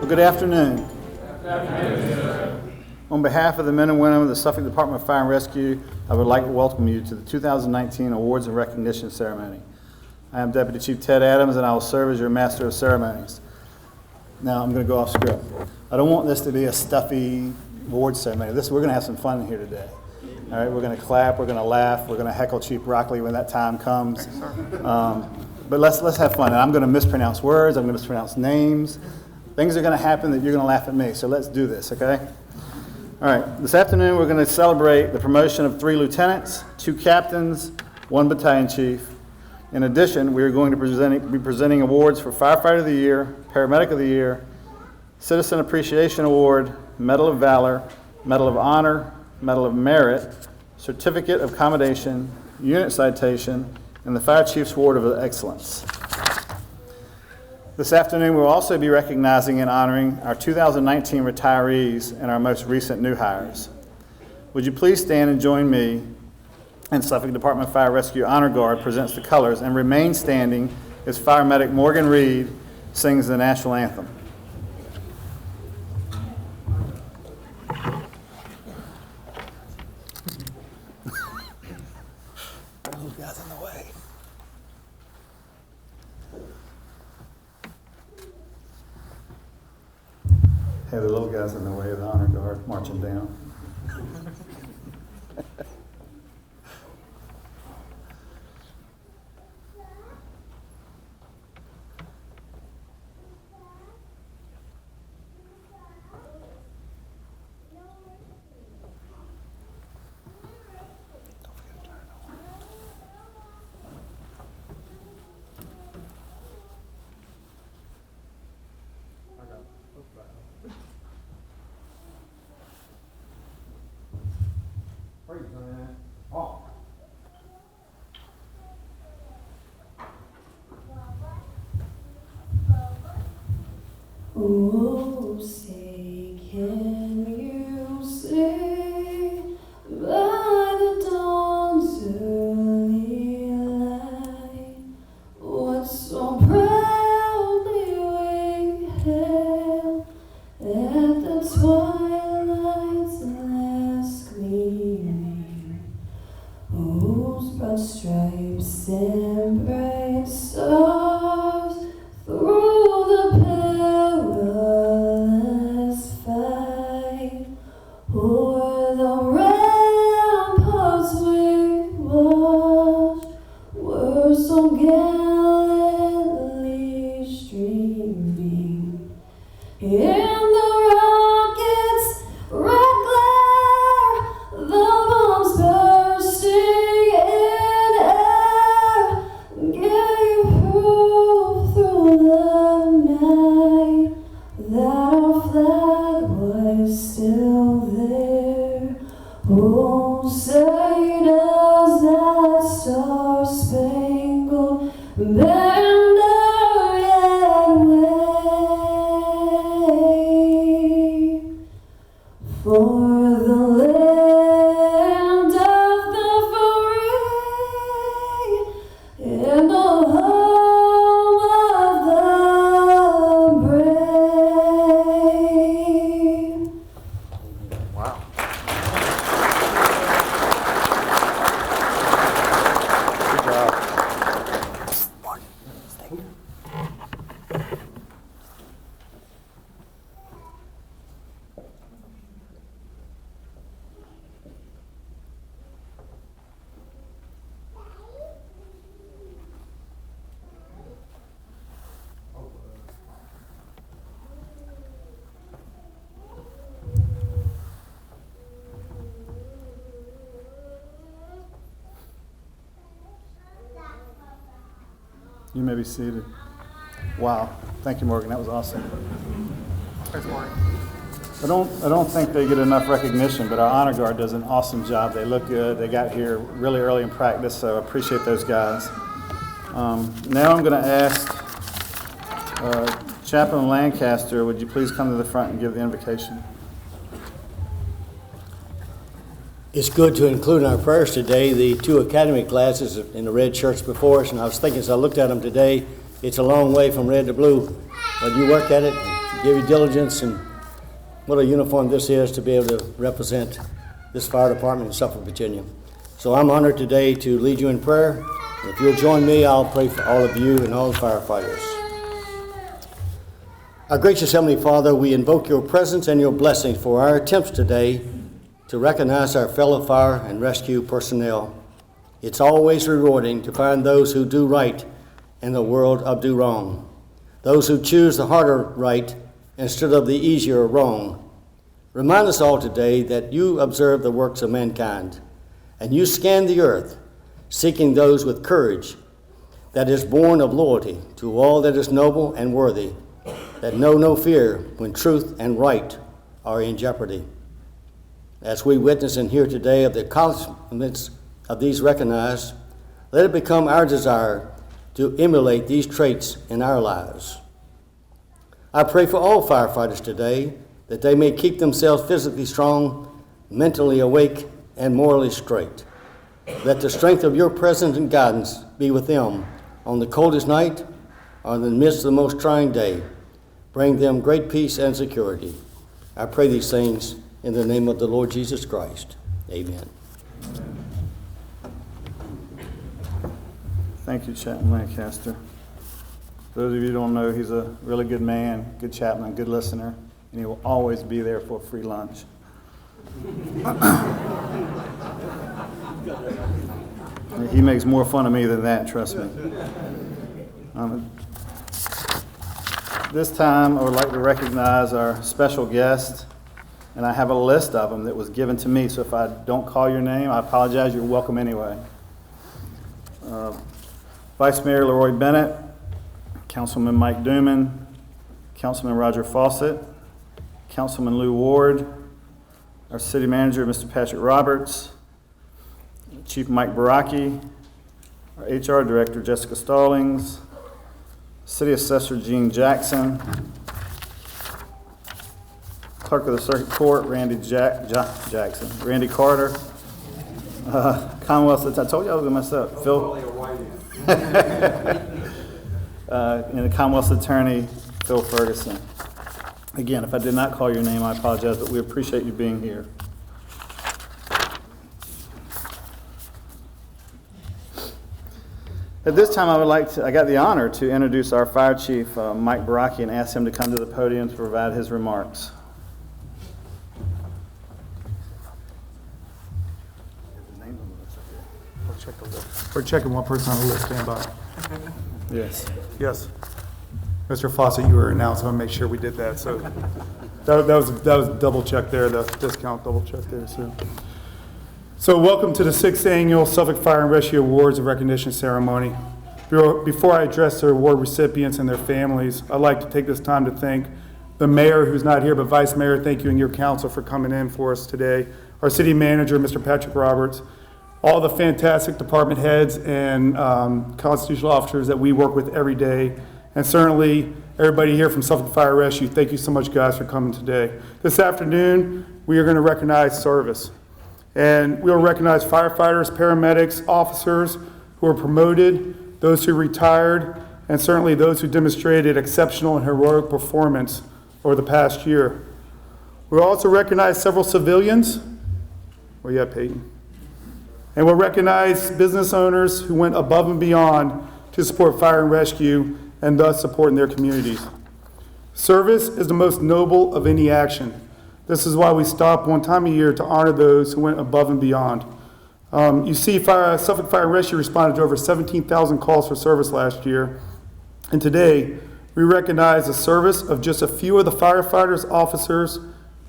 Good afternoon. On behalf of the men and women of the Suffolk Department of Fire and Rescue, I would like to welcome you to the 2019 Awards and Recognition Ceremony. I am Deputy Chief Ted Adams, and I will serve as your Master of Ceremonies. Now, I'm going to go off script. I don't want this to be a stuffy awards ceremony. We're going to have some fun here today. All right, we're going to clap, we're going to laugh, we're going to heckle Chief Broccoli when that time comes. But let's have fun. And I'm going to mispronounce words, I'm going to mispronounce names. Things are going to happen that you're going to laugh at me, so let's do this, okay? All right, this afternoon we're going to celebrate the promotion of 3 lieutenants, 2 captains, 1 battalion chief. In addition, we are going to be presenting awards for Firefighter of the Year, Paramedic of the Year, Citizen Appreciation Award, Medal of Valor, Medal of Honor, Medal of Merit, Certificate of Commendation, Unit Citation, and the Fire Chief's Award of Excellence. This afternoon, we'll also be recognizing and honoring our 2019 retirees and our most recent new hires. Would you please stand and join me and Suffolk Department of Fire Rescue Honor Guard presents the colors and remain standing as Fire Medic Morgan Reid sings the National Anthem. Those guys in the way. Hey, the little guys in the way of the Honor Guard marching down. Oh, say, can you say by the dawn's early light what so proudly we hailed at the twilight's last gleaming, whose broad stripes and bright stars through the perilous fight o'er the ramparts we watched were so gallantly streaming in the rocket's red glare, the bombs bursting in air gave proof through the night that our flag was still there. Oh, say does that star-spangled banner yet wave for the land of the free and the home of the brave. Wow. Good job. You may be seated. Wow. Thank you, Morgan. That was awesome. Thanks, Morgan. I don't think they get enough recognition, but our Honor Guard does an awesome job. They look good. They got here really early in practice, so I appreciate those guys. Now I'm going to ask Chaplain Lancaster, would you please come to the front and give the invocation? It's good to include in our prayers today the 2 academy classes in the red shirts before us, and I was thinking as I looked at them today, it's a long way from red to blue, but you work at it, give you diligence, and what a uniform this is to be able to represent this fire department in Suffolk, Virginia. So I'm honored today to lead you in prayer. And if you'll join me, I'll pray for all of you and all the firefighters. Our gracious Heavenly Father, we invoke your presence and your blessings for our attempts today to recognize our fellow fire and rescue personnel. It's always rewarding to find those who do right in the world of do wrong, those who choose the harder right instead of the easier wrong. Remind us all today that you observe the works of mankind, and you scan the earth, seeking those with courage that is born of loyalty to all that is noble and worthy, that know no fear when truth and right are in jeopardy. As we witness and hear today of the accomplishments of these recognized, let it become our desire to emulate these traits in our lives. I pray for all firefighters today that they may keep themselves physically strong, mentally awake, and morally straight. Let the strength of your presence and guidance be with them on the coldest night or in the midst of the most trying day. Bring them great peace and security. I pray these things in the name of the Lord Jesus Christ. Amen. Thank you, Chaplain Lancaster. For those of you who don't know, he's a really good man, good chaplain, good listener, and he will always be there for a free lunch. He makes more fun of me than that, trust me. This time, I would like to recognize our special guest, and I have a list of them that was given to me, so if I don't call your name, I apologize. You're welcome anyway. Vice Mayor Leroy Bennett, Councilman Mike Dooman, Councilman Roger Fawcett, Councilman Lou Ward, our City Manager, Mr. Patrick Roberts, Chief Mike Barakey, our HR Director, Jessica Stallings, City Assessor, Gene Jackson, Clerk of the Circuit Court, Randy Jackson, Randy Carter, Commonwealth, I told you I was going to mess up, Phil, and the Commonwealth Attorney, Phil Ferguson. Again, if I did not call your name, I apologize, but we appreciate you being here. At this time, I got the honor to introduce our Fire Chief, Mike Barakey, and ask him to come to the podium to provide his remarks. We're checking one person on the list. Stand by. Yes. Yes. Mr. Fawcett, you were announced. I want to make sure we did that. So that was a double check there, the discount double check there. So welcome to the 6th Annual Suffolk Fire and Rescue Awards and Recognition Ceremony. Before I address the award recipients and their families, I'd like to take this time to thank the mayor, who's not here, but Vice Mayor, thank you and your council for coming in for us today. Our city manager, Mr. Patrick Roberts, all the fantastic department heads and constitutional officers that we work with every day, and certainly everybody here from Suffolk Fire Rescue. Thank you so much, guys, for coming today. This afternoon, we are going to recognize service. And we will recognize firefighters, paramedics, officers who are promoted, those who retired, and certainly those who demonstrated exceptional and heroic performance over the past year. We'll also recognize several civilians. Where you at, Peyton? And we'll recognize business owners who went above and beyond to support fire and rescue and thus supporting their communities. Service is the most noble of any action. This is why we stop one time a year to honor those who went above and beyond. You see, Suffolk Fire and Rescue responded to over 17,000 calls for service last year. And today, we recognize the service of just a few of the firefighters, officers,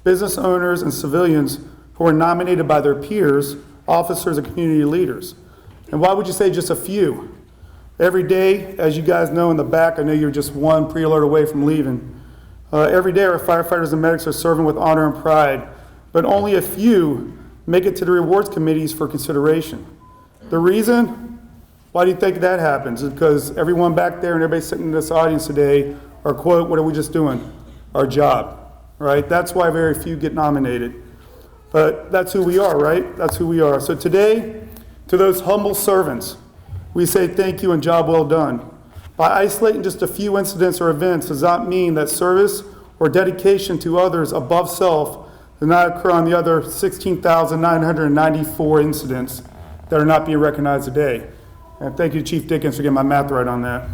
business owners, and civilians who were nominated by their peers, officers, and community leaders. And why would you say just a few? Every day, as you guys know in the back, I know you're just one pre-alert away from leaving. Every day our firefighters and medics are serving with honor and pride, but only a few make it to the rewards committees for consideration. The reason? Why do you think that happens? Is because everyone back there and everybody sitting in this audience today are, quote, what are we just doing? Our job, right? That's why very few get nominated. But that's who we are, right? That's who we are. So today, to those humble servants, we say thank you and job well done. By isolating just a few incidents or events does not mean that service or dedication to others above self did not occur on the other 16,994 incidents that are not being recognized today. And thank you, Chief Dickens, for getting my math right on that.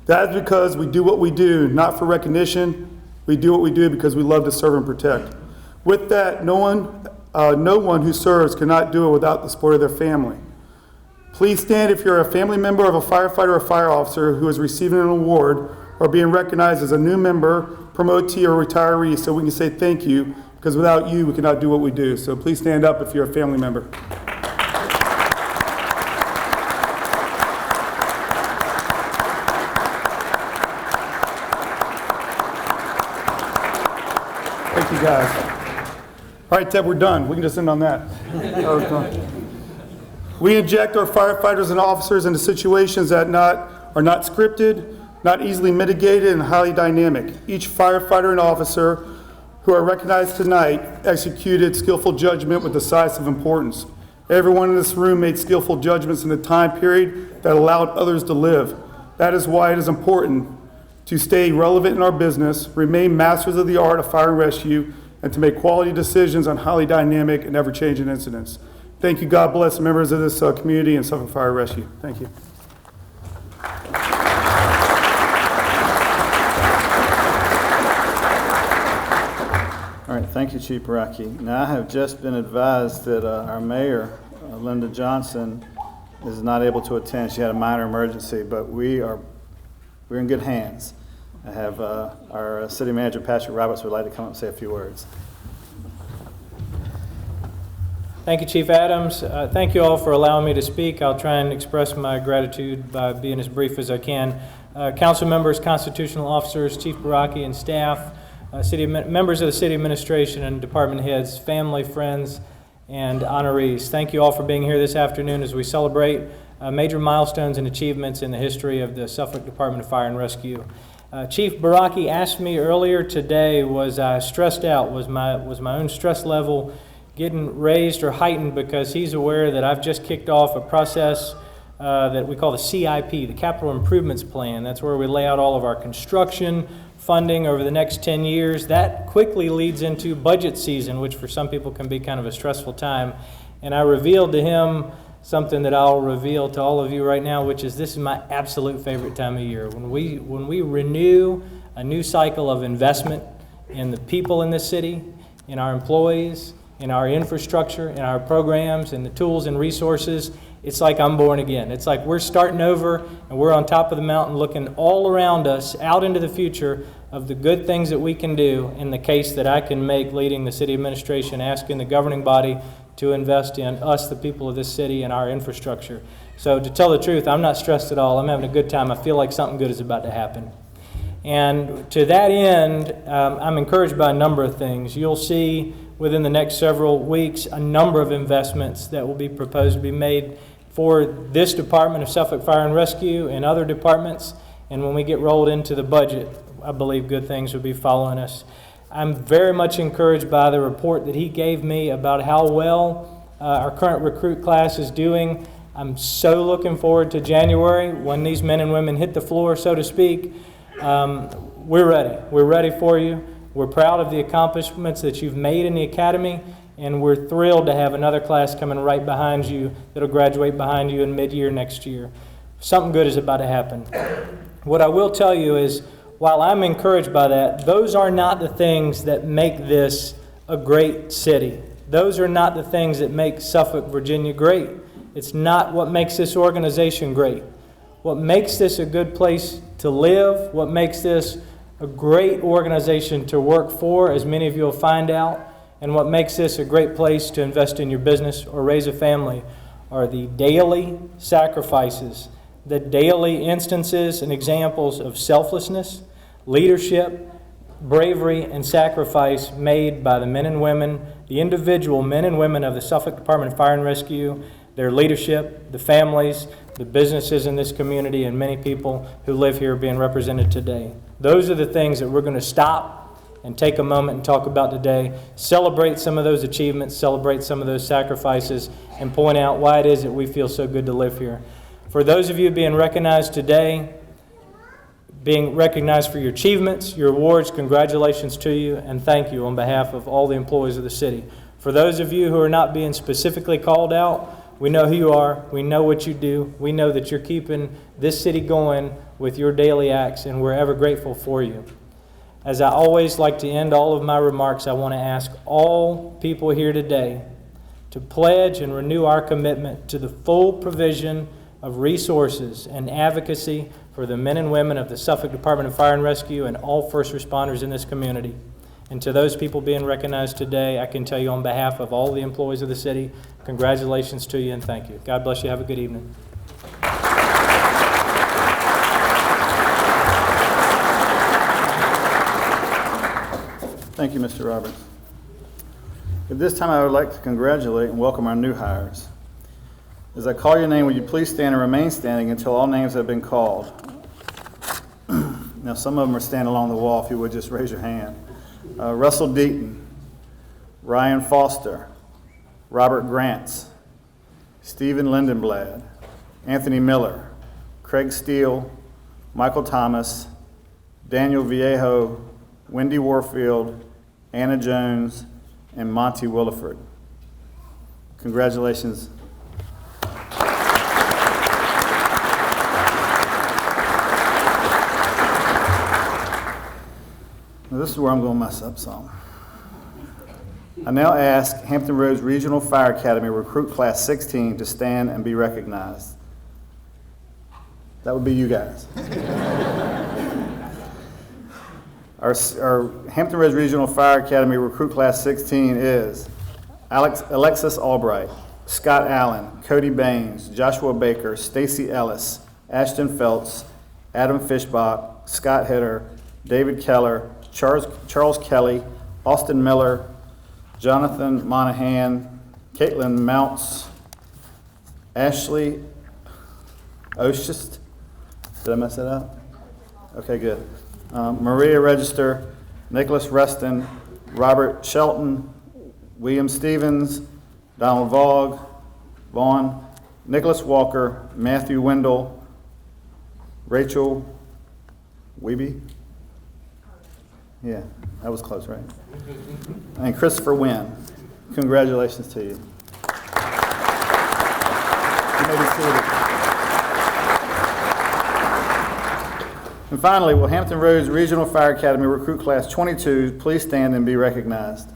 That is because we do what we do, not for recognition. We do what we do because we love to serve and protect. With that, no one who serves cannot do it without the support of their family. Please stand if you're a family member of a firefighter or fire officer who is receiving an award or being recognized as a new member, promotee, or retiree, so we can say thank you, because without you, we cannot do what we do. So please stand up if you're a family member. Thank you, guys. All right, Ted, we're done. We can just end on that. That was done. We inject our firefighters and officers into situations that are not scripted, not easily mitigated, and highly dynamic. Each firefighter and officer who are recognized tonight executed skillful judgment with decisive importance. Everyone in this room made skillful judgments in a time period that allowed others to live. That is why it is important to stay relevant in our business, remain masters of the art of fire and rescue, and to make quality decisions on highly dynamic and ever-changing incidents. Thank you. God bless members of this community and Suffolk Fire Rescue. Thank you. All right, thank you, Chief Barakey. Now, I have just been advised that our mayor, Linda Johnson, is not able to attend. She had a minor emergency, but we're in good hands. I have our city manager, Patrick Roberts, would like to come up and say a few words. Thank you, Chief Adams. Thank you all for allowing me to speak. I'll try and express my gratitude by being as brief as I can. Council members, constitutional officers, Chief Barakey and staff, members of the city administration and department heads, family, friends, and honorees. Thank you all for being here this afternoon as we celebrate major milestones and achievements in the history of the Suffolk Department of Fire and Rescue. Chief Barakey asked me earlier today, was I stressed out? Was my own stress level getting raised or heightened, because he's aware that I've just kicked off a process that we call the CIP, the Capital Improvements Plan. That's where we lay out all of our construction funding over the next 10 years. That quickly leads into budget season, which for some people can be kind of a stressful time. And I revealed to him something that I'll reveal to all of you right now, which is this is my absolute favorite time of year. When we renew a new cycle of investment in the people in this city, in our employees, in our infrastructure, in our programs, in the tools and resources, it's like I'm born again. It's like we're starting over and we're on top of the mountain looking all around us out into the future of the good things that we can do in the case that I can make leading the city administration, asking the governing body to invest in us, the people of this city, and our infrastructure. So to tell the truth, I'm not stressed at all. I'm having a good time. I feel like something good is about to happen. And to that end, I'm encouraged by a number of things. You'll see within the next several weeks a number of investments that will be proposed to be made for this Department of Suffolk Fire and Rescue and other departments. And when we get rolled into the budget, I believe good things will be following us. I'm very much encouraged by the report that he gave me about how well our current recruit class is doing. I'm so looking forward to January when these men and women hit the floor, so to speak. We're ready. We're ready for you. We're proud of the accomplishments that you've made in the academy, and we're thrilled to have another class coming right behind you that'll graduate behind you in mid-year next year. Something good is about to happen. What I will tell you is, while I'm encouraged by that, those are not the things that make this a great city. Those are not the things that make Suffolk, Virginia great. It's not what makes this organization great. What makes this a good place to live, what makes this a great organization to work for, as many of you will find out, and what makes this a great place to invest in your business or raise a family are the daily sacrifices, the daily instances and examples of selflessness, leadership, bravery, and sacrifice made by the men and women, the individual men and women of the Suffolk Department of Fire and Rescue, their leadership, the families, the businesses in this community, and many people who live here being represented today. Those are the things that we're going to stop and take a moment and talk about today, celebrate some of those achievements, celebrate some of those sacrifices, and point out why it is that we feel so good to live here. For those of you being recognized today, being recognized for your achievements, your awards. Congratulations to you, and thank you on behalf of all the employees of the city. For those of you who are not being specifically called out, we know who you are. We know what you do. We know that you're keeping this city going with your daily acts, and we're ever grateful for you. As I always like to end all of my remarks, I want to ask all people here today to pledge and renew our commitment to the full provision of resources and advocacy for the men and women of the Suffolk Department of Fire and Rescue and all first responders in this community. And to those people being recognized today, I can tell you on behalf of all the employees of the city, congratulations to you and thank you. God bless you. Have a good evening. Thank you, Mr. Roberts. At this time, I would like to congratulate and welcome our new hires. As I call your name, would you please stand and remain standing until all names have been called? Now, some of them are standing along the wall. If you would just raise your hand. Russell Deaton, Ryan Foster, Robert Grants, Stephen Lindenblad, Anthony Miller, Craig Steele, Michael Thomas, Daniel Viejo, Wendy Warfield, Anna Jones, and Monty Williford. Congratulations. Now, this is where I'm going to mess up some. I now ask Hampton Roads Regional Fire Academy Recruit Class 16 to stand and be recognized. That would be you guys. Our Hampton Roads Regional Fire Academy Recruit Class 16 is Alexis Albright, Scott Allen, Cody Baines, Joshua Baker, Stacy Ellis, Ashton Feltz, Adam Fishbach, Scott Hitter, David Keller, Charles Kelly, Austin Miller, Jonathan Monahan, Caitlin Mounts, Ashley Oshist. Did I mess that up? Okay, good. Maria Register, Nicholas Reston, Robert Shelton, William Stevens, Donald Vaughn, Nicholas Walker, Matthew Wendell, Rachel Weeby. Yeah, that was close, right? And Christopher Wynn. Congratulations to you. You may be seated. And finally, will Hampton Roads Regional Fire Academy Recruit Class 22 please stand and be recognized?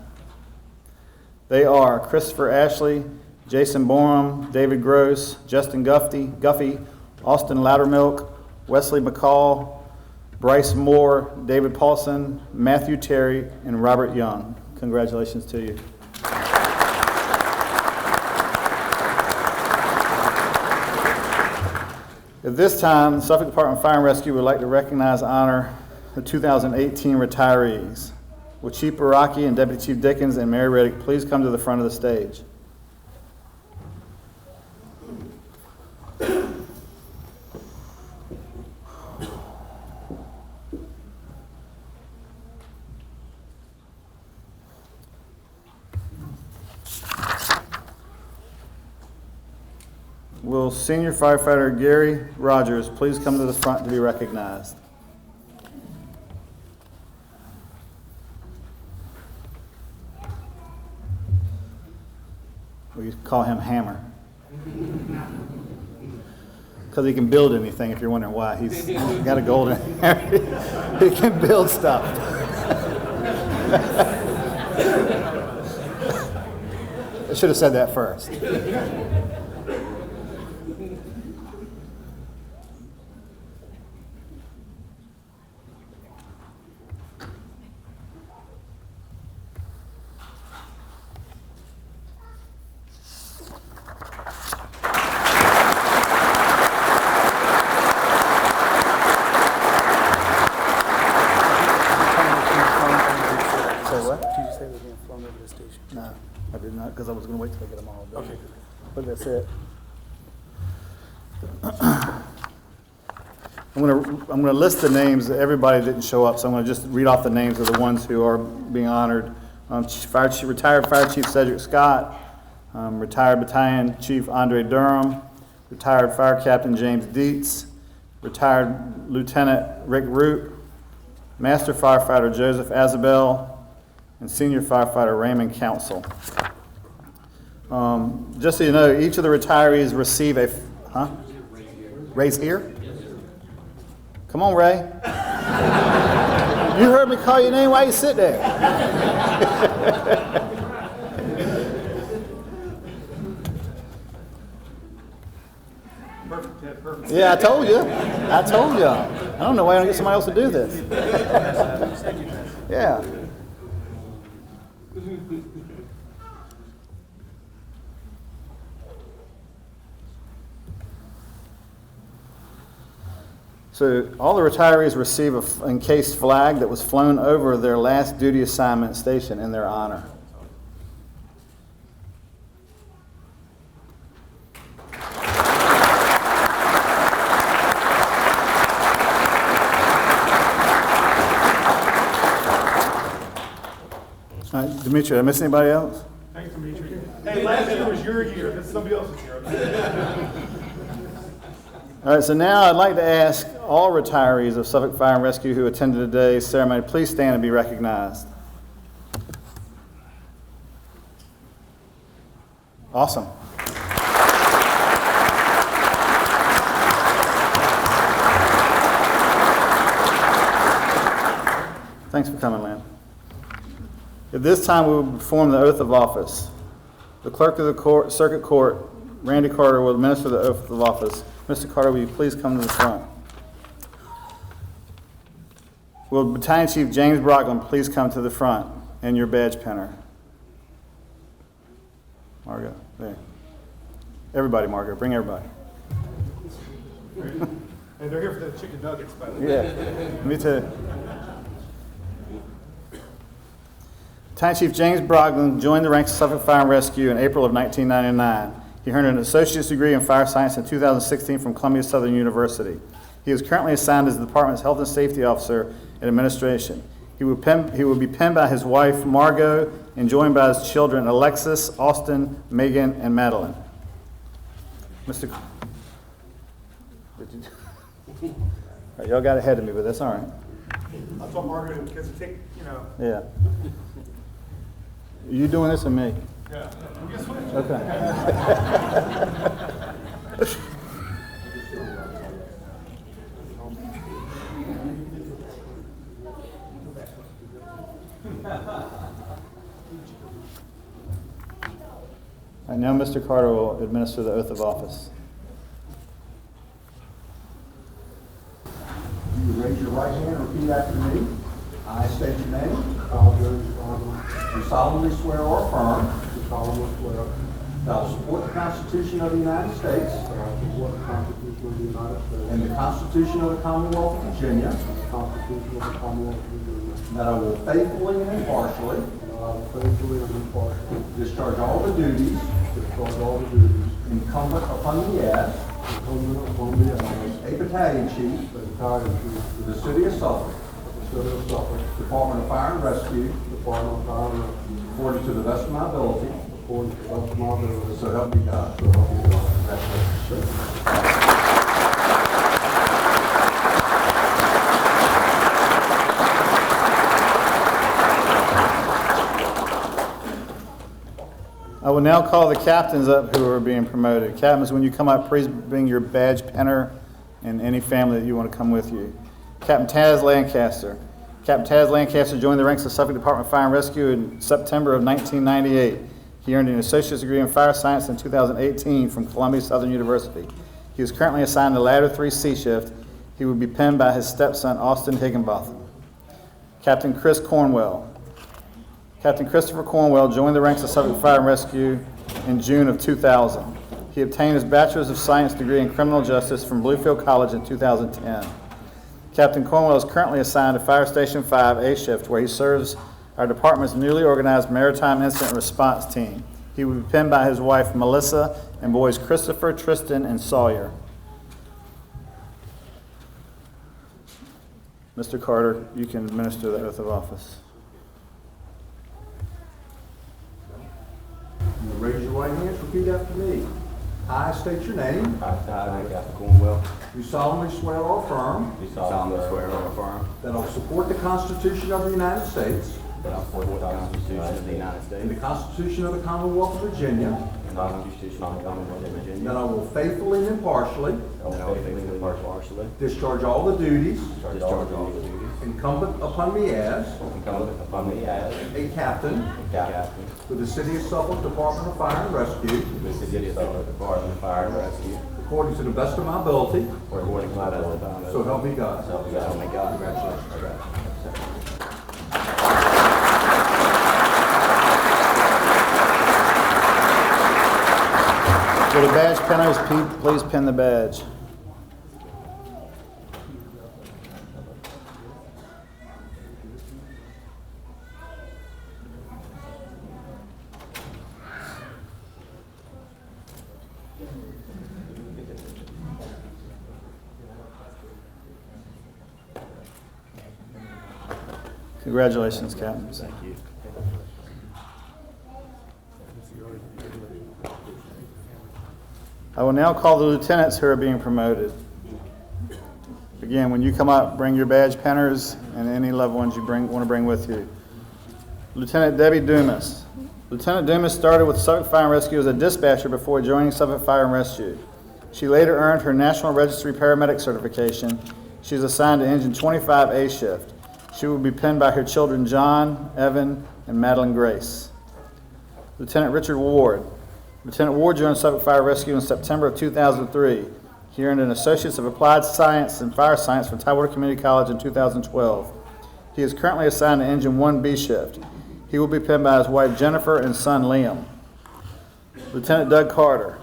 They are Christopher Ashley, Jason Borum, David Gross, Justin Guffey, Austin Loudermilk, Wesley McCall, Bryce Moore, David Paulson, Matthew Terry, and Robert Young. Congratulations to you. At this time, the Suffolk Department of Fire and Rescue would like to recognize and honor the 2018 retirees. Will Chief Barakey and Deputy Chief Dickens and Mary Reid please come to the front of the stage? Will Senior Firefighter Gary Rogers please come to the front to be recognized? We call him Hammer. Because he can build anything, if you're wondering why. He's got a golden hair. He can build stuff. I should have said that first. No, I did not, because I was going to wait till I get them all done. Okay. But that's it. I'm going to list the names. Everybody didn't show up, so I'm going to just read off the names of the ones who are being honored. Retired Fire Chief Cedric Scott, retired Battalion Chief Andre Durham, retired Fire Captain James Dietz, Retired Lieutenant Rick Root, Master Firefighter Joseph Azabel, and Senior Firefighter Raymond Council. Just so you know, each of the retirees receive a, Ray's here? Come on, Ray. You heard me call your name. Why you sit there? Perfect. Yeah, I told you. I don't know why I don't get somebody else to do this. Yeah. So all the retirees receive an encased flag that was flown over their last duty assignment station in their honor. All right, Dimitri, did I miss anybody else? Thanks, Dimitri. Hey, last year was your year. This is somebody else's year. All right, so now I'd like to ask all retirees of Suffolk Fire and Rescue who attended today's ceremony, please stand and be recognized. Awesome. Thanks for coming, Lynn. At this time, we will perform the oath of office. The clerk of the circuit court, Randy Carter, will administer the oath of office. Mr. Carter, will you please come to the front? Will Battalion Chief James Brockland please come to the front and your badge pinner? Margo, there. Everybody, Margo, bring everybody. And they're here for the chicken nuggets, by the way. Yeah, me too. Battalion Chief James Brockland joined the ranks of Suffolk Fire and Rescue in April of 1999. He earned an associate's degree in fire science in 2016 from Columbia Southern University. He is currently assigned as the department's health and safety officer and administration. He will be penned by his wife, Margot, and joined by his children, Alexis, Austin, Megan, and Madeline. All right, y'all got ahead of me, but that's all right. I told Margaret because it take, Yeah. Are you doing this or me? Yeah. We can switch. Okay. All right, now Mr. Carter will administer the oath of office. You raise your right hand and repeat after me. I state your name. Do solemnly swear or affirm that I will support the Constitution of the United States and the Constitution of the Commonwealth of Virginia, that I will faithfully and impartially discharge all the duties incumbent upon me as a battalion chief for the city of Suffolk, Department of Fire and Rescue, according to the best of my ability. So help me God. Congratulations. I will now call the captains up who are being promoted. Captains, when you come up, please bring your badge pinner and any family that you want to come with you. Captain Taz Lancaster. Captain Taz Lancaster joined the ranks of Suffolk Department of Fire and Rescue in September of 1998. He earned an associate's degree in fire science in 2018 from Columbia Southern University. He is currently assigned to Ladder 3 C shift. He will be penned by his stepson, Austin Higginbotham. Captain Chris Cornwell. Captain Christopher Cornwell joined the ranks of Suffolk Fire and Rescue in June of 2000. He obtained his Bachelor's of Science degree in Criminal Justice from Bluefield College in 2010. Captain Cornwell is currently assigned to Fire Station 5 A shift, where he serves our department's newly organized Maritime Incident Response Team. He will be penned by his wife, Melissa, and boys Christopher, Tristan, and Sawyer. Mr. Carter, you can administer the oath of office. Raise your right hand, repeat after me. I state your name. I, Lancaster Cornwell, Do solemnly swear or affirm do solemnly swear or affirm that I will support the Constitution of the United States that I will support the Constitution of the United and the States Constitution of the Commonwealth of Virginia, and the Constitution of the Commonwealth of Virginia, that I will faithfully and impartially that I will faithfully and impartially discharge all the duties discharge all the duties incumbent upon me as incumbent upon me as a captain a captain with the City of Suffolk Department of Fire and Rescue, with the City of Suffolk Department of Fire and Rescue, according to the best of my ability, according to my ability. so help me God. So help me God. Congratulations. Will the badge pinners please pin the badge? Congratulations, Captains. Thank you. I will now call the lieutenants who are being promoted. Again, when you come up, bring your badge pinners and any loved ones you want to bring with you. Lieutenant Debbie Dumas. Lieutenant Dumas started with Suffolk Fire and Rescue as a dispatcher before joining Suffolk Fire and Rescue. She later earned her National Registry Paramedic certification. She is assigned to Engine 25A shift. She will be pinned by her children John, Evan, and Madeline Grace. Lieutenant Richard Ward. Lieutenant Ward joined Suffolk Fire Rescue in September of 2003. He earned an Associates of Applied Science and Fire Science from Tidewater Community College in 2012. He is currently assigned to Engine 1B shift. He will be pinned by his wife Jennifer and son Liam. Lieutenant Doug Carter.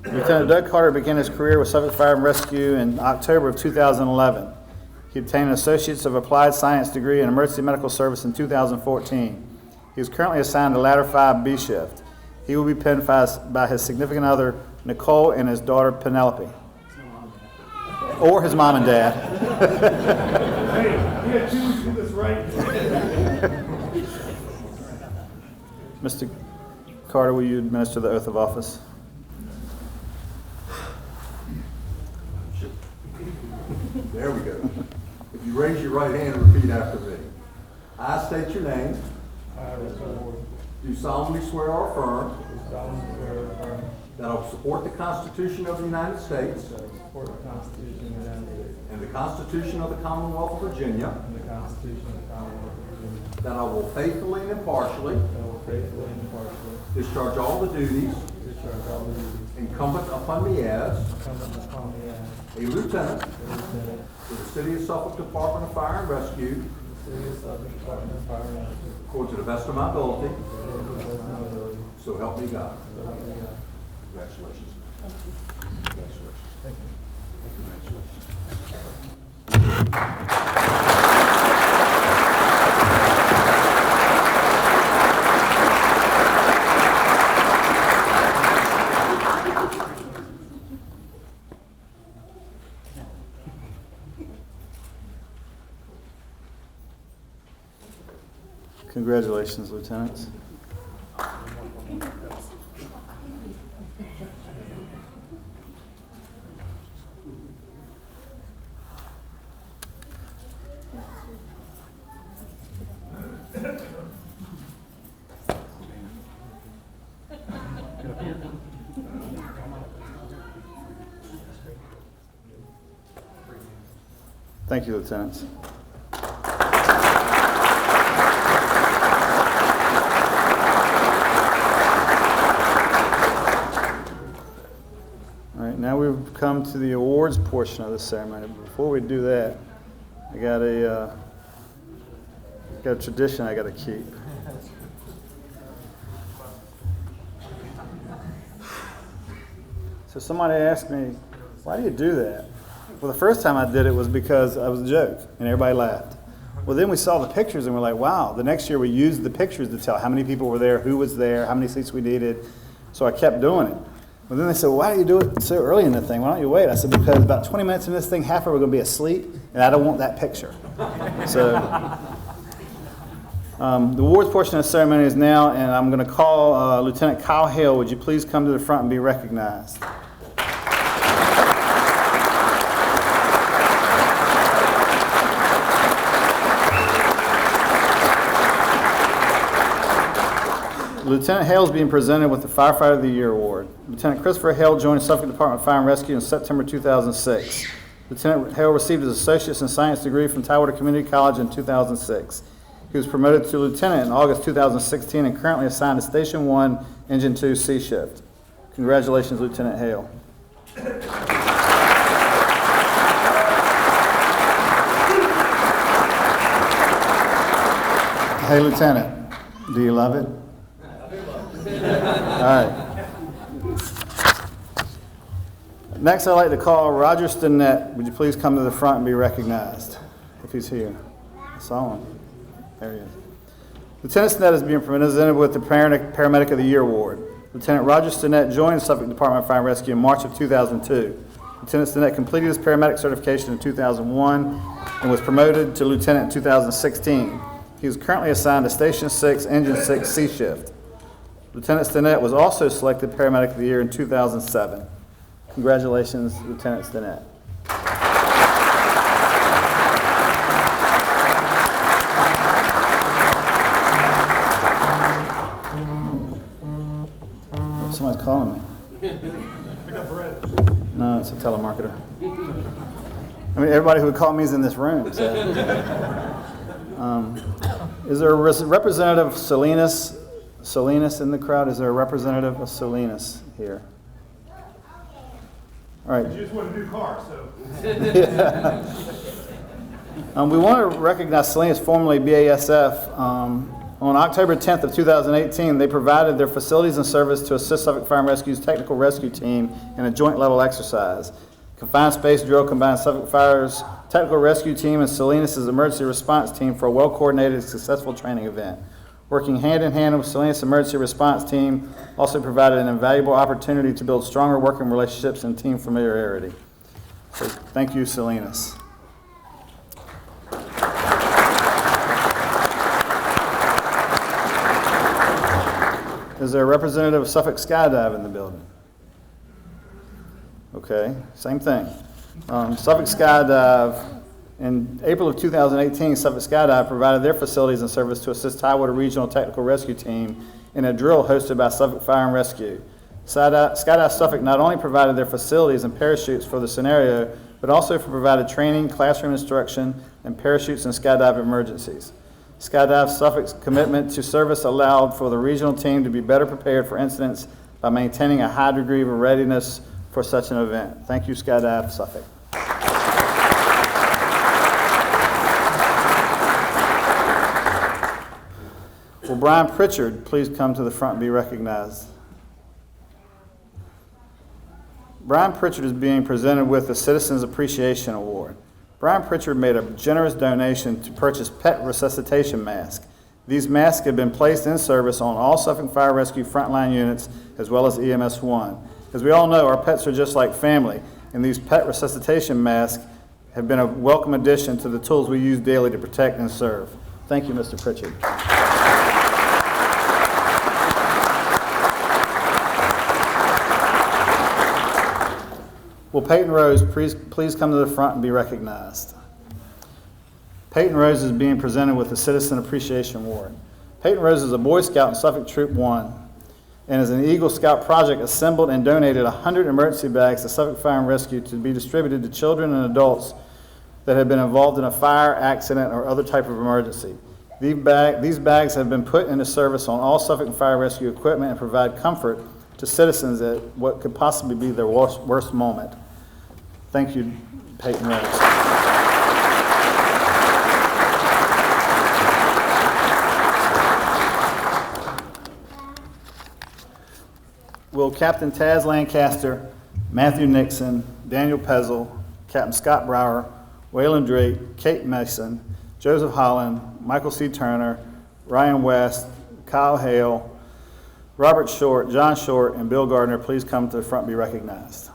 Lieutenant Doug Carter began his career with Suffolk Fire and Rescue in October of 2011. He obtained an Associates of Applied Science degree in Emergency Medical Service in 2014. He is currently assigned to Ladder 5B shift. He will be pinned by his significant other, Nicole, and his daughter, Penelope. Or his mom and dad. Hey, you got to do this right. Mr. Carter, will you administer the oath of office? There we go. If you raise your right hand and repeat after me. I state your name. I, Richard Ward, Do solemnly swear or affirm do solemnly swear or affirm that I will support the Constitution of the United States that I will support the Constitution of the United States and the Constitution of the Commonwealth of Virginia, and the Constitution of the Commonwealth of Virginia, that I will faithfully and impartially that I will faithfully and impartially discharge all the duties discharge all the duties incumbent upon me as incumbent upon me as a lieutenant a lieutenant for the City of Suffolk Department of Fire and Rescue, of the City of Suffolk Department of Fire and Rescue, according to the best of my ability, according to the best of my ability, so help me God. so help me God. Congratulations. Congratulations. Thank you. Congratulations, lieutenants. Thank you, lieutenants. All right, now we've come to the awards portion of the ceremony. Before we do that, I got a tradition I got to keep. So somebody asked me, why do you do that? Well, the first time I did it was because I was a joke, and everybody laughed. Well, then we saw the pictures, and we're like, wow. The next year we used the pictures to tell how many people were there, who was there, how many seats we needed. So I kept doing it. Well, then they said, well, why do you do it so early in the thing? Why don't you wait? I said, because about 20 minutes in this thing, half of it are going to be asleep, and I don't want that picture. So, all The awards portion of the ceremony is now, and I'm going to call Lieutenant Kyle Hale. Would you please come to the front and be recognized? Lieutenant Hale is being presented with the Firefighter of the Year Award. Lieutenant Christopher Hale joined Suffolk Department of Fire and Rescue in September 2006. Lieutenant Hale received his Associate's in Science degree from Tidewater Community College in 2006. He was promoted to lieutenant in August 2016 and currently assigned to Station 1, Engine 2, C Shift. Congratulations, Lieutenant Hale. Hey, Lieutenant, do you love it? All right. Next, I'd like to call Roger Stinnett. Would you please come to the front and be recognized, if he's here? I saw him. There he is. Lieutenant Stinnett is being presented with the Paramedic of the Year Award. Lieutenant Roger Stinnett joined Suffolk Department of Fire and Rescue in March of 2002. Lieutenant Stinnett completed his paramedic certification in 2001 and was promoted to lieutenant in 2016. He is currently assigned to Station 6, Engine 6, C Shift. Lieutenant Stinnett was also selected Paramedic of the Year in 2007. Congratulations, Lieutenant Stinnett. Oh, somebody's calling me. No, it's a telemarketer. I mean, everybody who would call me is in this room. So. Is there a representative of Salinas in the crowd? Is there a representative of Salinas here? All right. You just want a new car, so. We want to recognize Salinas, formerly BASF. On October 10th of 2018, they provided their facilities and service to assist Suffolk Fire and Rescue's technical rescue team in a joint level exercise. Confined space drill combined Suffolk Fire's technical rescue team and Salinas' emergency response team for a well-coordinated, successful training event. Working hand in hand with Salinas' emergency response team also provided an invaluable opportunity to build stronger working relationships and team familiarity. So thank you, Salinas. Is there a representative of Suffolk Skydive in the building? Okay, same thing. Suffolk Skydive, in April of 2018, Suffolk Skydive provided their facilities and service to assist Tidewater Regional Technical Rescue Team in a drill hosted by Suffolk Fire and Rescue. Skydive Suffolk not only provided their facilities and parachutes for the scenario, but also provided training, classroom instruction, and parachutes in skydive emergencies. Skydive Suffolk's commitment to service allowed for the regional team to be better prepared for incidents by maintaining a high degree of readiness for such an event. Thank you, Skydive Suffolk. Will Brian Pritchard please come to the front and be recognized? Brian Pritchard is being presented with the Citizens Appreciation Award. Brian Pritchard made a generous donation to purchase pet resuscitation masks. These masks have been placed in service on all Suffolk Fire Rescue frontline units as well as EMS 1. As we all know, our pets are just like family, and these pet resuscitation masks have been a welcome addition to the tools we use daily to protect and serve. Thank you, Mr. Pritchard. Will Peyton Rose please come to the front and be recognized? Peyton Rose is being presented with the Citizen Appreciation Award. Peyton Rose is a Boy Scout in Suffolk Troop 1 and as an Eagle Scout project assembled and donated 100 emergency bags to Suffolk Fire and Rescue to be distributed to children and adults that have been involved in a fire, accident, or other type of emergency. These bags have been put into service on all Suffolk Fire Rescue equipment and provide comfort to citizens at what could possibly be their worst moment. Thank you, Peyton Rose. Will Captain Taz Lancaster, Matthew Nixon, Daniel Pezel, Captain Scott Brower, Waylon Drake, Kate Mason, Joseph Holland, Michael C. Turner, Ryan West, Kyle Hale, Robert Short, John Short, and Bill Gardner please come to the front and be recognized.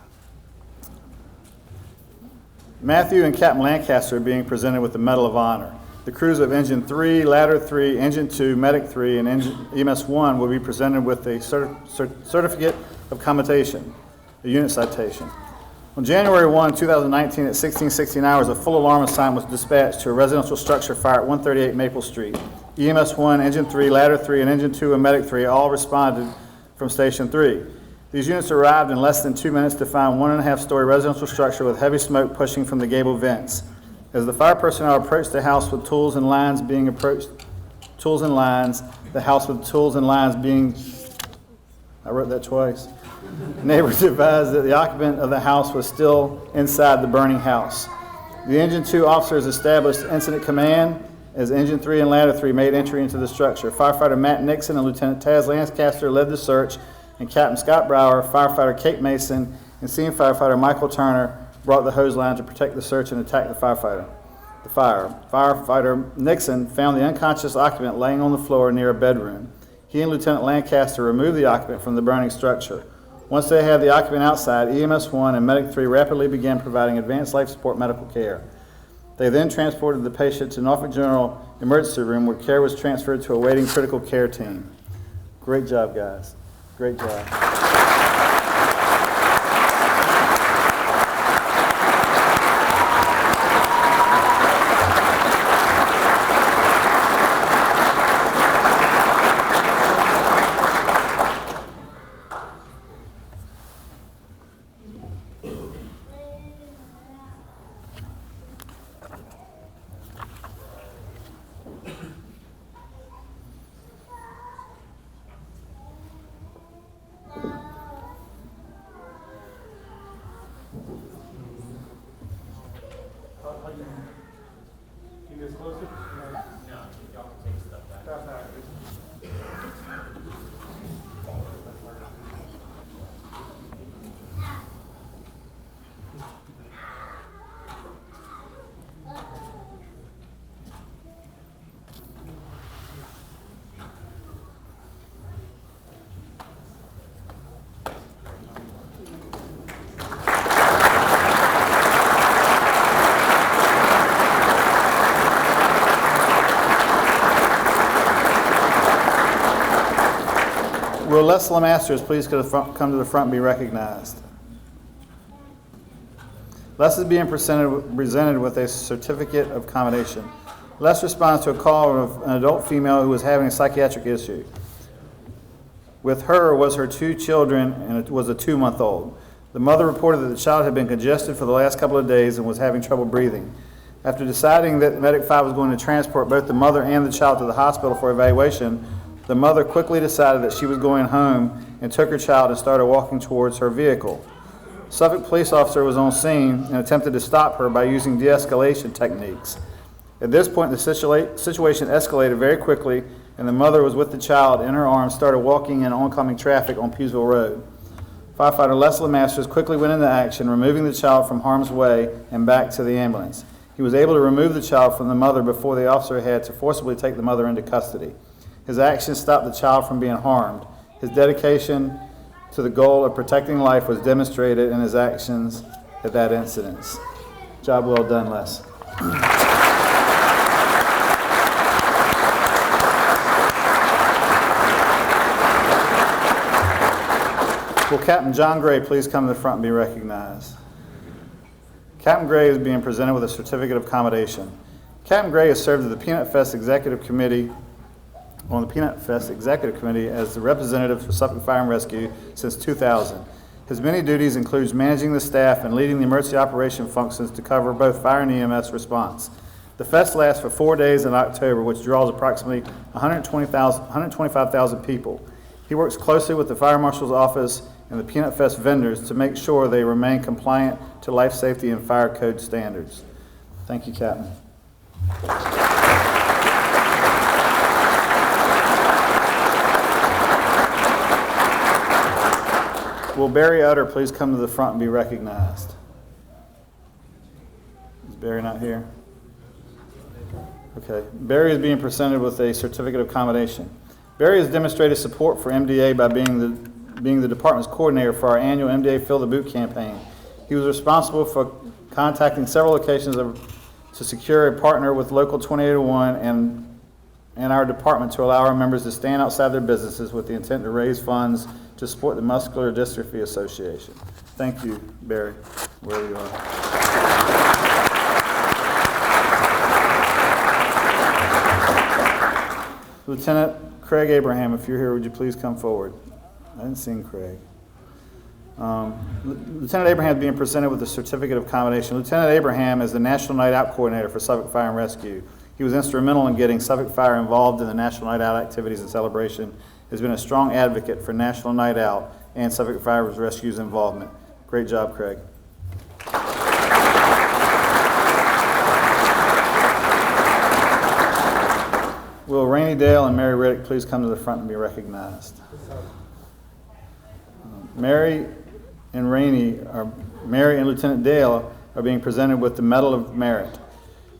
Matthew and Captain Lancaster are being presented with the Medal of Honor. The crews of Engine 3, Ladder 3, Engine 2, Medic 3, and EMS 1 will be presented with a certificate of commendation, a unit citation. On January 1, 2019, at 16:16 hours, a full alarm assignment was dispatched to a residential structure fire at 138 Maple Street. EMS 1, Engine 3, Ladder 3, and Engine 2 and Medic 3 all responded from Station 3. These units arrived in less than 2 minutes to find 1.5-story residential structure with heavy smoke pushing from the gable vents. As the fire personnel approached the house with tools and lines, the house with tools and lines being, I wrote that twice. Neighbors advised that the occupant of the house was still inside the burning house. The Engine 2 officers established incident command as Engine 3 and Ladder 3 made entry into the structure. Firefighter Matt Nixon and Lieutenant Taz Lancaster led the search, and Captain Scott Brower, Firefighter Kate Mason, and Scene Firefighter Michael Turner brought the hose line to protect the search and attack the fire. Firefighter Nixon found the unconscious occupant laying on the floor near a bedroom. He and Lieutenant Lancaster removed the occupant from the burning structure. Once they had the occupant outside, EMS 1 and Medic 3 rapidly began providing advanced life support medical care. They then transported the patient to Norfolk General Emergency Room, where care was transferred to a waiting critical care team. Great job, guys. Great job. Will Les Lemasters please come to the front and be recognized? Les is being presented with a certificate of commendation. Les responds to a call of an adult female who was having a psychiatric issue. With her was her 2 children, and it was a 2-month-old. The mother reported that the child had been congested for the last couple of days and was having trouble breathing. After deciding that Medic 5 was going to transport both the mother and the child to the hospital for evaluation, the mother quickly decided that she was going home and took her child and started walking towards her vehicle. A Suffolk police officer was on scene and attempted to stop her by using de-escalation techniques. At this point, the situation escalated very quickly, and the mother was with the child in her arms, started walking in oncoming traffic on Pewsville Road. Firefighter Les Lemasters quickly went into action, removing the child from harm's way and back to the ambulance. He was able to remove the child from the mother before the officer had to forcibly take the mother into custody. His actions stopped the child from being harmed. His dedication to the goal of protecting life was demonstrated in his actions at that incident. Job well done, Les. Will Captain John Gray please come to the front and be recognized? Captain Gray is being presented with a certificate of commendation. Captain Gray has served as the Peanut Fest Executive Committee as the representative for Suffolk Fire and Rescue since 2000. His many duties includes managing the staff and leading the emergency operation functions to cover both fire and EMS response. The fest lasts for 4 days in October, which draws approximately 125,000 people. He works closely with the Fire Marshal's office and the Peanut Fest vendors to make sure they remain compliant to life safety and fire code standards. Thank you, Captain. Will Barry Utter please come to the front and be recognized? Is Barry not here? Okay. Barry is being presented with a certificate of commendation. Barry has demonstrated support for MDA by being the department's coordinator for our annual MDA Fill the Boot campaign. He was responsible for contacting several locations of to secure a partner with Local 2801 and our department to allow our members to stand outside their businesses with the intent to raise funds to support the Muscular Dystrophy Association. Thank you, Barry, wherever you are. Lieutenant Craig Abraham, if you're here, would you please come forward? I didn't see Craig. Lieutenant Abraham is being presented with the Certificate of Commendation. Lieutenant Abraham is the National Night Out Coordinator for Suffolk Fire and Rescue. He was instrumental in getting Suffolk Fire involved in the National Night Out activities and celebration. Has been a strong advocate for National Night Out and Suffolk Fire and Rescue's involvement. Great job, Craig. Will Rainey Dale and Mary Riddick please come to the front and be recognized? Mary and Lieutenant Dale are being presented with the Medal of Merit.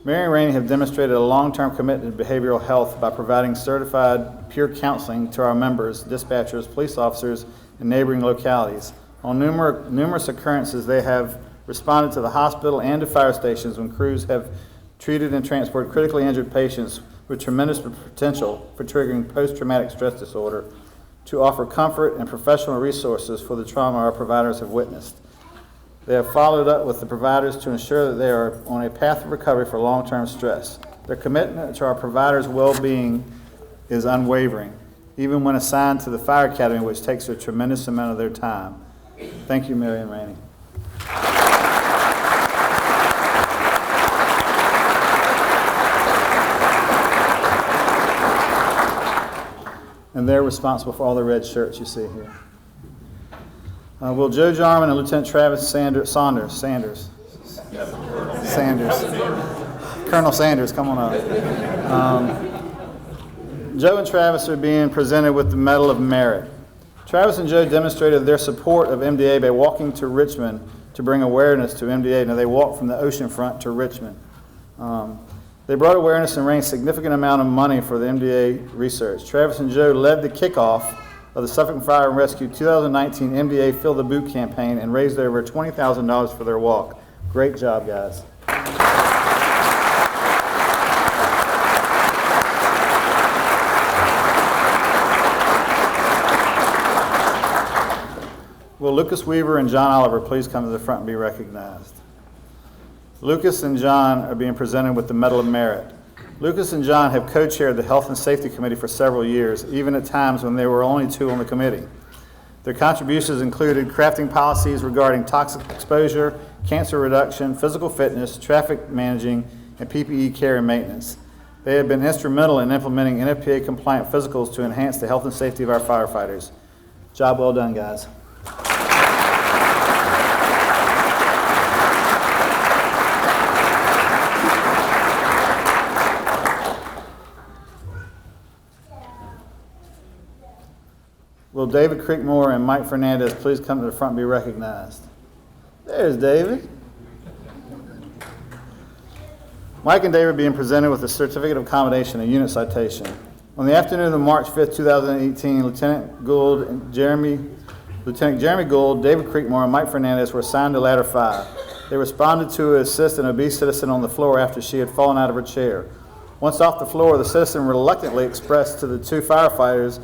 Mary and Rainey have demonstrated a long-term commitment to behavioral health by providing certified peer counseling to our members, dispatchers, police officers, and neighboring localities. On numerous occurrences, they have responded to the hospital and to fire stations when crews have treated and transported critically injured patients with tremendous potential for triggering post-traumatic stress disorder, to offer comfort and professional resources for the trauma our providers have witnessed. They have followed up with the providers to ensure that they are on a path of recovery for long-term stress. Their commitment to our providers' well-being is unwavering, even when assigned to the Fire Academy, which takes a tremendous amount of their time. Thank you, Mary and Rainey. And they're responsible for all the red shirts you see here. Will Joe Jarman and Lieutenant Travis Sanders, Colonel Sanders, come on up. Joe and Travis are being presented with the Medal of Merit. Travis and Joe demonstrated their support of MDA by walking to Richmond to bring awareness to MDA. Now, they walked from the oceanfront to Richmond. They brought awareness and raised a significant amount of money for the MDA research. Travis and Joe led the kickoff of the Suffolk Fire and Rescue 2019 MDA Fill the Boot campaign and raised over $20,000 for their walk. Great job, guys. Will Lucas Weaver and John Oliver please come to the front and be recognized? Lucas and John are being presented with the Medal of Merit. Lucas and John have co-chaired the Health and Safety Committee for several years, even at times when there were only two on the committee. Their contributions included crafting policies regarding toxic exposure, cancer reduction, physical fitness, traffic managing, and PPE care and maintenance. They have been instrumental in implementing NFPA-compliant physicals to enhance the health and safety of our firefighters. Job well done, guys. Will David Creekmore and Mike Fernandez please come to the front and be recognized? There's David. Mike and David are being presented with a Certificate of Commendation and Unit Citation. On the afternoon of March 5th, 2018, Lieutenant Jeremy Gould, David Creekmore, and Mike Fernandez were assigned to Ladder 5. They responded to assist an obese citizen on the floor after she had fallen out of her chair. Once off the floor, the citizen reluctantly expressed to the two firefighters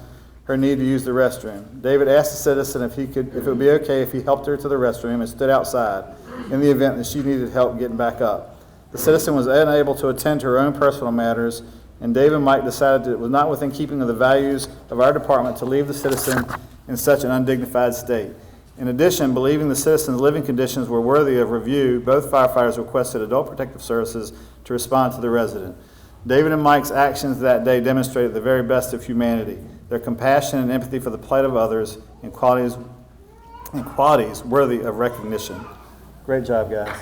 her need to use the restroom. David asked the citizen if it would be okay if he helped her to the restroom and stood outside in the event that she needed help getting back up. The citizen was unable to attend to her own personal matters, and Dave and Mike decided that it was not within keeping of the values of our department to leave the citizen in such an undignified state. In addition, believing the citizen's living conditions were worthy of review, both firefighters requested Adult Protective Services to respond to the resident. David and Mike's actions that day demonstrated the very best of humanity, their compassion and empathy for the plight of others, and qualities worthy of recognition. Great job, guys.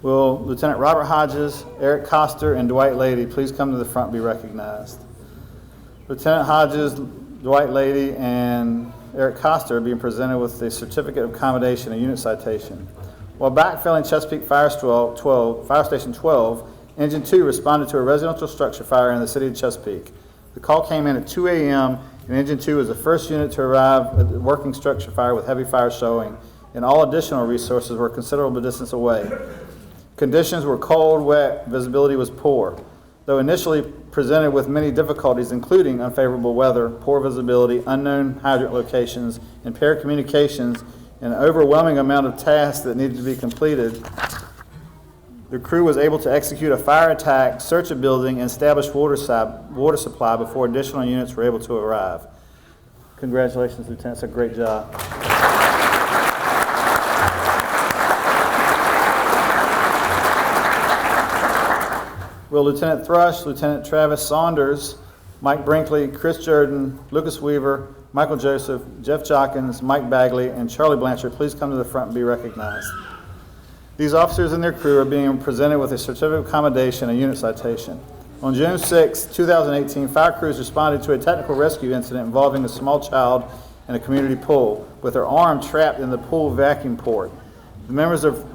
Will Lieutenant Robert Hodges, Eric Coster, and Dwight Lady please come to the front and be recognized? Lieutenant Hodges, Dwight Lady, and Eric Coster are being presented with a Certificate of Commendation and Unit Citation. While backfilling Chesapeake Fire Station 12, Engine 2 responded to a residential structure fire in the city of Chesapeake. The call came in at 2 a.m. and Engine 2 was the first unit to arrive at the working structure fire with heavy fire showing, and all additional resources were a considerable distance away. Conditions were cold, wet, visibility was poor. Though initially presented with many difficulties, including unfavorable weather, poor visibility, unknown hydrant locations, impaired communications, and an overwhelming amount of tasks that needed to be completed, the crew was able to execute a fire attack, search a building, and establish water supply before additional units were able to arrive. Congratulations, Lieutenant. It's a great job. Will Lieutenant Thrush, Lieutenant Travis Saunders, Mike Brinkley, Chris Jordan, Lucas Weaver, Michael Joseph, Jeff Jockins, Mike Bagley, and Charlie Blanchard please come to the front and be recognized. These officers and their crew are being presented with a certificate of commendation and unit citation. On June 6, 2018, fire crews responded to a technical rescue incident involving a small child in a community pool with her arm trapped in the pool vacuum port. The members of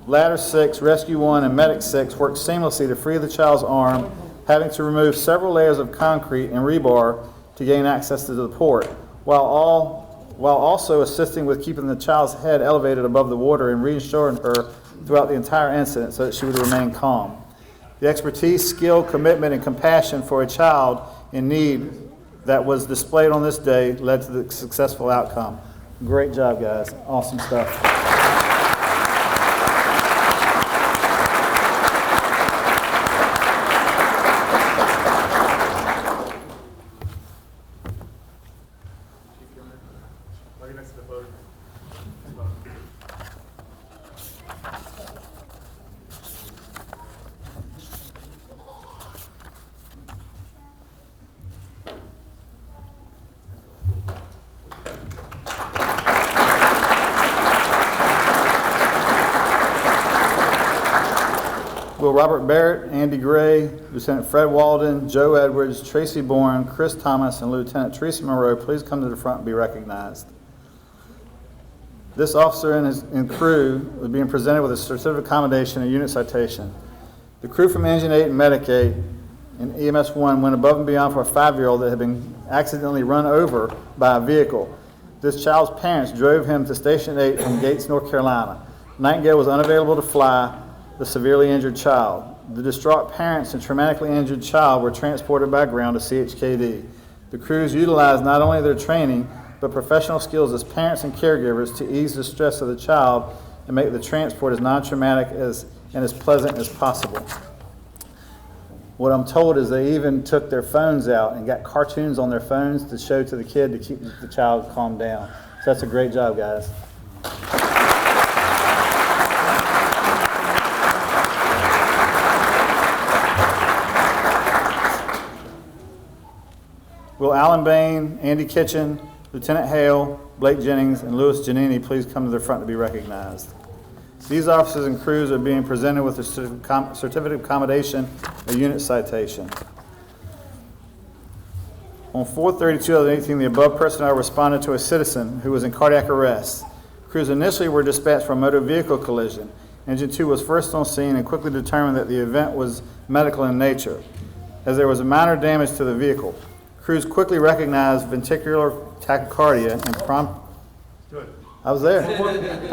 Ladder 6, Rescue 1, and Medic 6 worked seamlessly to free the child's arm, having to remove several layers of concrete and rebar to gain access to the port, while also assisting with keeping the child's head elevated above the water and reassuring her throughout the entire incident so that she would remain calm. The expertise, skill, commitment, and compassion for a child in need that was displayed on this day led to the successful outcome. Great job, guys. Awesome stuff. Will Robert Barrett, Andy Gray, Lieutenant Fred Walden, Joe Edwards, Tracy Bourne, Chris Thomas, and Lieutenant Teresa Monroe please come to the front and be recognized. This officer and crew was being presented with a certificate of commendation and unit citation. The crew from Engine 8 and Medic 8 and EMS 1 went above and beyond for a 5-year-old that had been accidentally run over by a vehicle. This child's parents drove him to Station 8 from Gates, North Carolina. Nightingale was unavailable to fly the severely injured child. The distraught parents and traumatically injured child were transported by ground to CHKD. The crews utilized not only their training, but professional skills as parents and caregivers to ease the stress of the child and make the transport as non-traumatic and as pleasant as possible. What I'm told is they even took their phones out and got cartoons on their phones to show to the kid to keep the child calmed down. So that's a great job, guys. Will Alan Bain, Andy Kitchen, Lieutenant Hale, Blake Jennings, and Louis Giannini please come to the front to be recognized. These officers and crews are being presented with a certificate of commendation and unit citation. On 4/30/2018, the above personnel responded to a citizen who was in cardiac arrest. Crews initially were dispatched for a motor vehicle collision. Engine 2 was first on scene and quickly determined that the event was medical in nature, as there was a minor damage to the vehicle. Crews quickly recognized ventricular tachycardia and prompt. Good. I was there.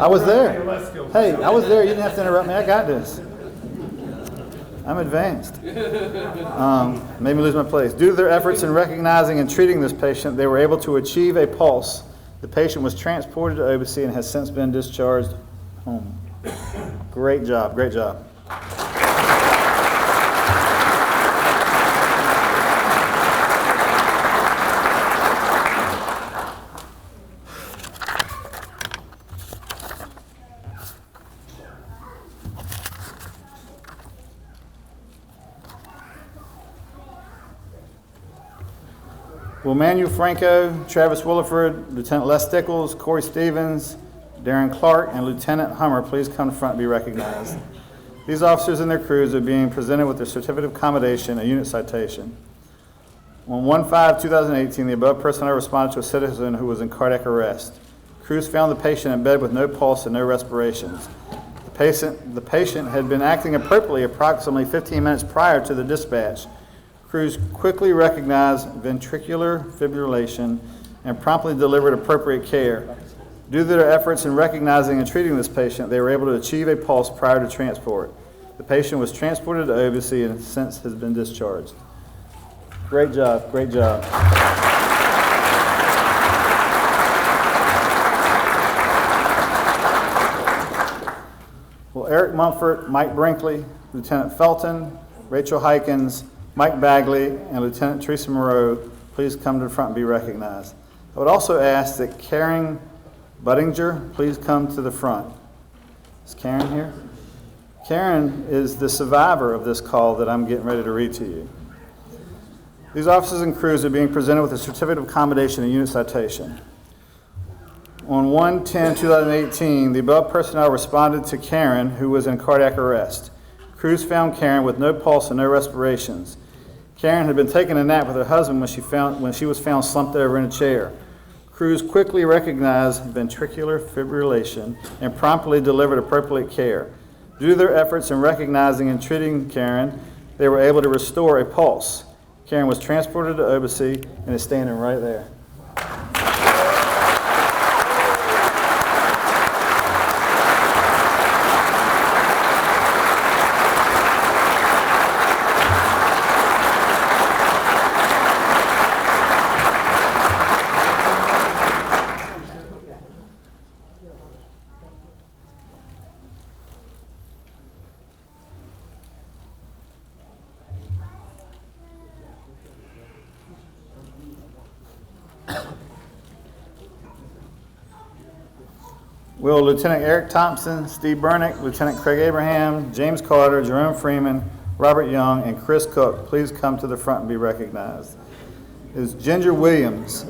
I was there. Hey, I was there. You didn't have to interrupt me. I got this. I'm advanced. Made me lose my place. Due to their efforts in recognizing and treating this patient, they were able to achieve a pulse. The patient was transported to OBC and has since been discharged home. Great job. Great job. Will Manuel Franco, Travis Williford, Lieutenant Les Stickles, Corey Stevens, Darren Clark, and Lieutenant Hummer please come to front and be recognized. These officers and their crews are being presented with their certificate of commendation and unit citation. On 1/5/2018, the above personnel responded to a citizen who was in cardiac arrest. Crews found the patient in bed with no pulse and no respirations. The patient had been acting appropriately approximately 15 minutes prior to the dispatch. Crews quickly recognized ventricular fibrillation and promptly delivered appropriate care. Due to their efforts in recognizing and treating this patient, they were able to achieve a pulse prior to transport. The patient was transported to OBC and since has been discharged. Great job, great job. Will Eric Mumford, Mike Brinkley, Lieutenant Felton, Rachel Hykins, Mike Bagley, and Lieutenant Teresa Moreau please come to the front and be recognized. I would also ask that Karen Budinger please come to the front. Is Karen here? Karen is the survivor of this call that I'm getting ready to read to you. These officers and crews are being presented with a certificate of accommodation and unit citation. On 1/10/2018, the above personnel responded to Karen, who was in cardiac arrest. Crews found Karen with no pulse and no respirations. Karen had been taking a nap with her husband when she was found slumped over in a chair. Crews quickly recognized ventricular fibrillation and promptly delivered appropriate care. Due to their efforts in recognizing and treating Karen, they were able to restore a pulse. Karen was transported to OBC and is standing right there. Will Lieutenant Eric Thompson, Steve Burnick, Lieutenant Craig Abraham, James Carter, Jerome Freeman, Robert Young, and Chris Cook please come to the front and be recognized? Is Ginger Williams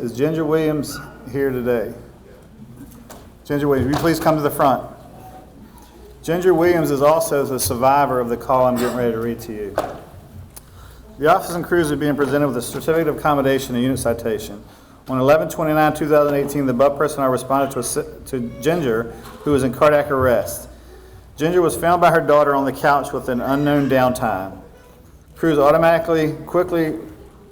here today? Ginger Williams, will you please come to the front? Ginger Williams is also the survivor of the call I'm getting ready to read to you. The officers and crews are being presented with a certificate of accommodation and unit citation. On 11/29/2018, the above personnel responded to Ginger, who was in cardiac arrest. Ginger was found by her daughter on the couch with an unknown downtime. Crews quickly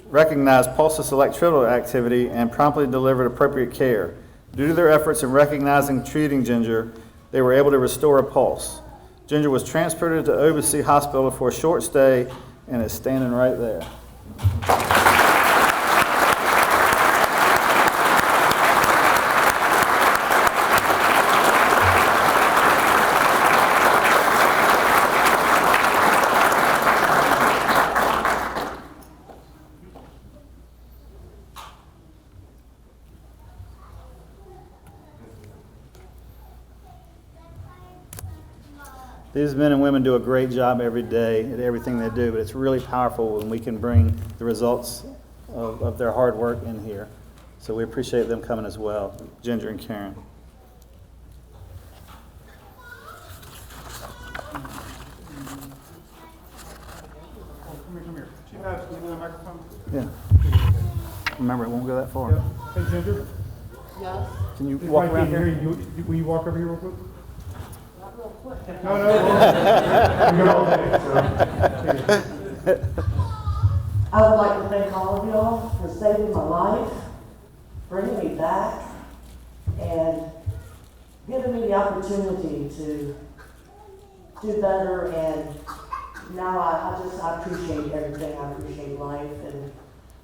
recognized pulseless electrical activity and promptly delivered appropriate care. Due to their efforts in recognizing and treating Ginger, they were able to restore a pulse. Ginger was transported to OBC Hospital for a short stay and is standing right there. These men and women do a great job every day at everything they do, but it's really powerful when we can bring the results of their hard work in here. So we appreciate them coming as well, Ginger and Karen. Come here. Do you have a microphone? Yeah. Remember, it won't go that far. Yeah. Hey, Ginger. Yes. Can you walk around here? Will you walk over here real quick? Not real quick. No. You're all day, so. I would like to thank all of y'all for saving my life, bringing me back, and giving me the opportunity to do better. And now I appreciate everything. I appreciate life and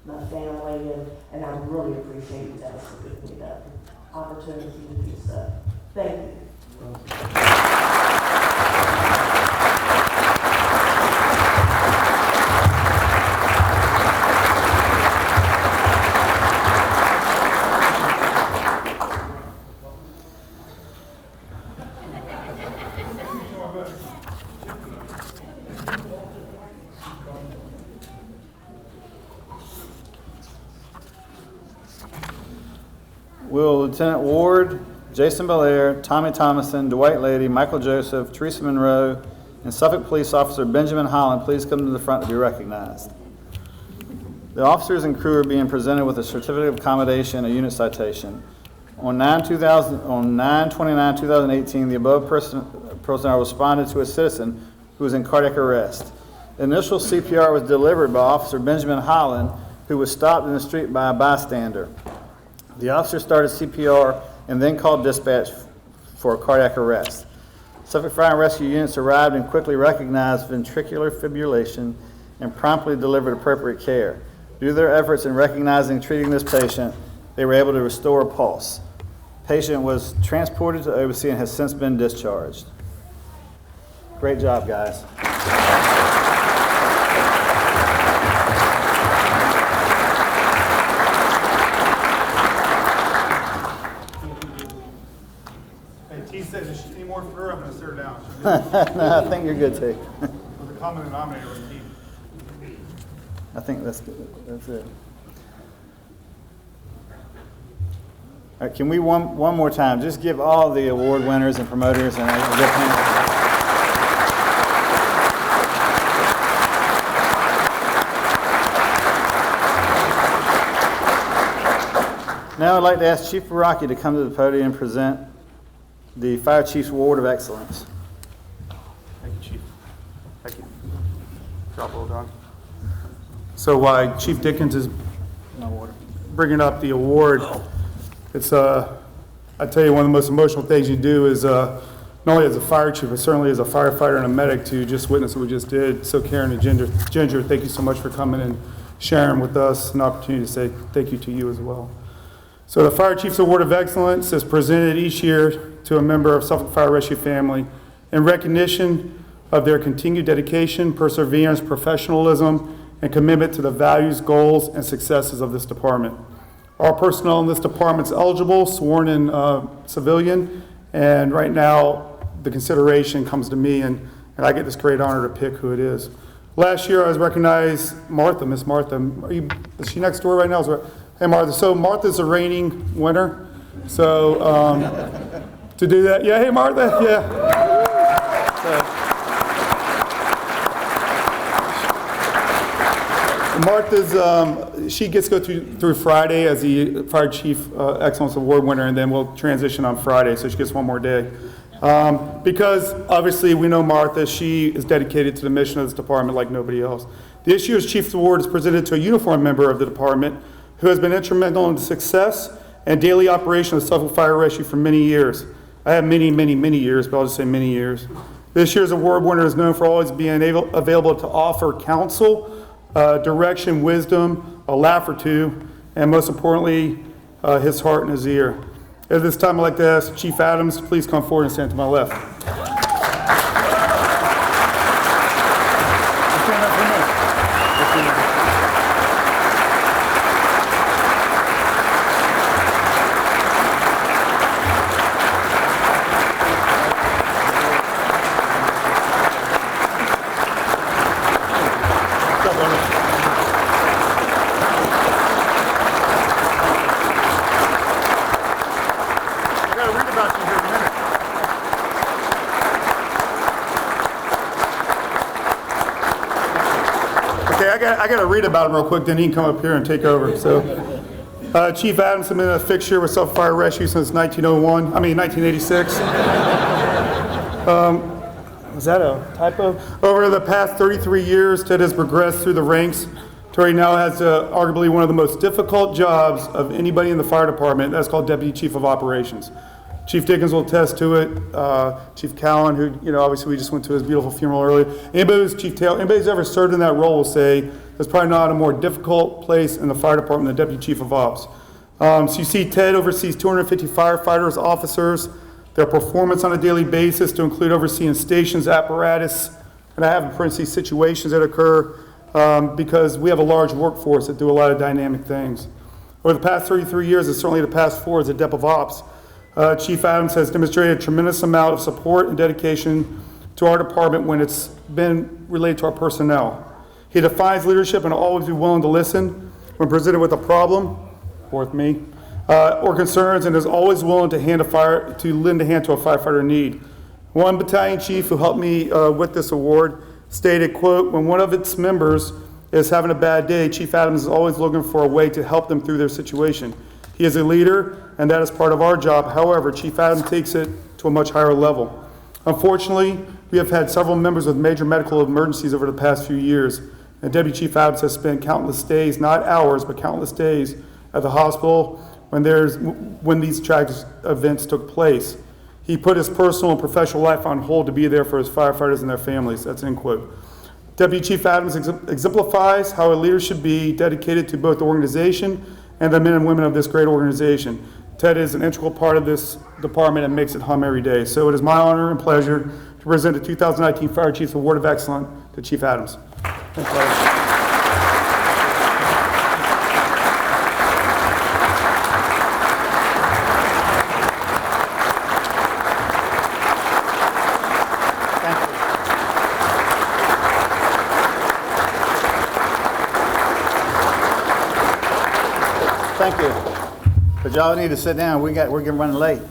my family, and I really appreciate you guys for giving me that opportunity to do so. Thank you. Will Lieutenant Ward, Jason Belair, Tommy Thomason, Dwight Lady, Michael Joseph, Teresa Monroe, and Suffolk Police Officer Benjamin Holland please come to the front to be recognized? The officers and crew are being presented with a certificate of accommodation and a unit citation. On 9/29/2018, the above personnel responded to a citizen who was in cardiac arrest. Initial CPR was delivered by Officer Benjamin Holland, who was stopped in the street by a bystander. The officer started CPR and then called dispatch for a cardiac arrest. Suffolk Fire and Rescue units arrived and quickly recognized ventricular fibrillation and promptly delivered appropriate care. Due to their efforts in recognizing and treating this patient, they were able to restore a pulse. Patient was transported to OBC and has since been discharged. Great job, guys. Hey, T says if she need more for her, I'm gonna sit her down. No, I think you're good, T. The common denominator was T. I think that's good. That's it. All right, can we one more time just give all the award winners and promoters and a good hand? Now I'd like to ask Chief Barakey to come to the podium and present the Fire Chief's Award of Excellence. Thank you, Chief. Thank you. Job well done. So while Chief Dickens is bringing up the award, it's, I tell you, one of the most emotional things you do is not only as a fire chief, but certainly as a firefighter and a medic to just witness what we just did. So Karen and Ginger, thank you so much for coming and sharing with us an opportunity to say thank you to you as well. So the Fire Chief's Award of Excellence is presented each year to a member of Suffolk Fire Rescue family in recognition of their continued dedication, perseverance, professionalism, and commitment to the values, goals, and successes of this department. All personnel in this department is eligible, sworn in civilian, and right now the consideration comes to me, and I get this great honor to pick who it is. Last year I was recognized Martha, Miss Martha. Is she next door right now? Hey Martha, so Martha's the reigning winner. So to do that, yeah, hey Martha, yeah. Martha's, she gets to go through Friday as the Fire Chief Excellence Award winner, and then we'll transition on Friday, so she gets one more day. Because obviously we know Martha, she is dedicated to the mission of this department like nobody else. This year's Chief's Award is presented to a uniformed member of the department who has been instrumental in the success and daily operation of Suffolk Fire Rescue for many years. I have many years, but I'll just say many years. This year's award winner is known for always being available to offer counsel, direction, wisdom, a laugh or two, and most importantly, his heart and his ear. At this time, I'd like to ask Chief Adams to please come forward and stand to my left. I got to read about him real quick, then he can come up here and take over. So, Chief Adams has been a fixture with Suffolk Fire Rescue since 1986. Was that a typo? Over the past 33 years, Ted has progressed through the ranks to where he now has arguably one of the most difficult jobs of anybody in the fire department. That's called Deputy Chief of Operations. Chief Dickens will attest to it. Chief Cowan, who, obviously we just went to his beautiful funeral earlier. Anybody who's ever served in that role will say there's probably not a more difficult place in the fire department than Deputy Chief of Ops. So you see Ted oversees 250 firefighters, officers, their performance on a daily basis to include overseeing stations, apparatus, and I have in parentheses situations that occur because we have a large workforce that do a lot of dynamic things. Over the past 33 years, and certainly the past 4 as a Dep of Ops, Chief Adams has demonstrated a tremendous amount of support and dedication to our department when it's been related to our personnel. He defines leadership and will always be willing to listen when presented with a problem, or concerns, and is always willing to lend a hand to a firefighter in need. One battalion chief who helped me with this award stated, quote, "When one of its members is having a bad day, Chief Adams is always looking for a way to help them through their situation. He is a leader, and that is part of our job. However, Chief Adams takes it to a much higher level. Unfortunately, we have had several members with major medical emergencies over the past few years, and Deputy Chief Adams has spent countless days, not hours, but countless days at the hospital when these tragic events took place. He put his personal and professional life on hold to be there for his firefighters and their families. That's an end quote. Deputy Chief Adams exemplifies how a leader should be, dedicated to both the organization and the men and women of this great organization. Ted is an integral part of this department and makes it hum every day. So it is my honor and pleasure to present the 2019 Fire Chiefs Award of Excellence to Chief Adams. Thanks, Father. Thank you. But y'all need to sit down. We're getting running late.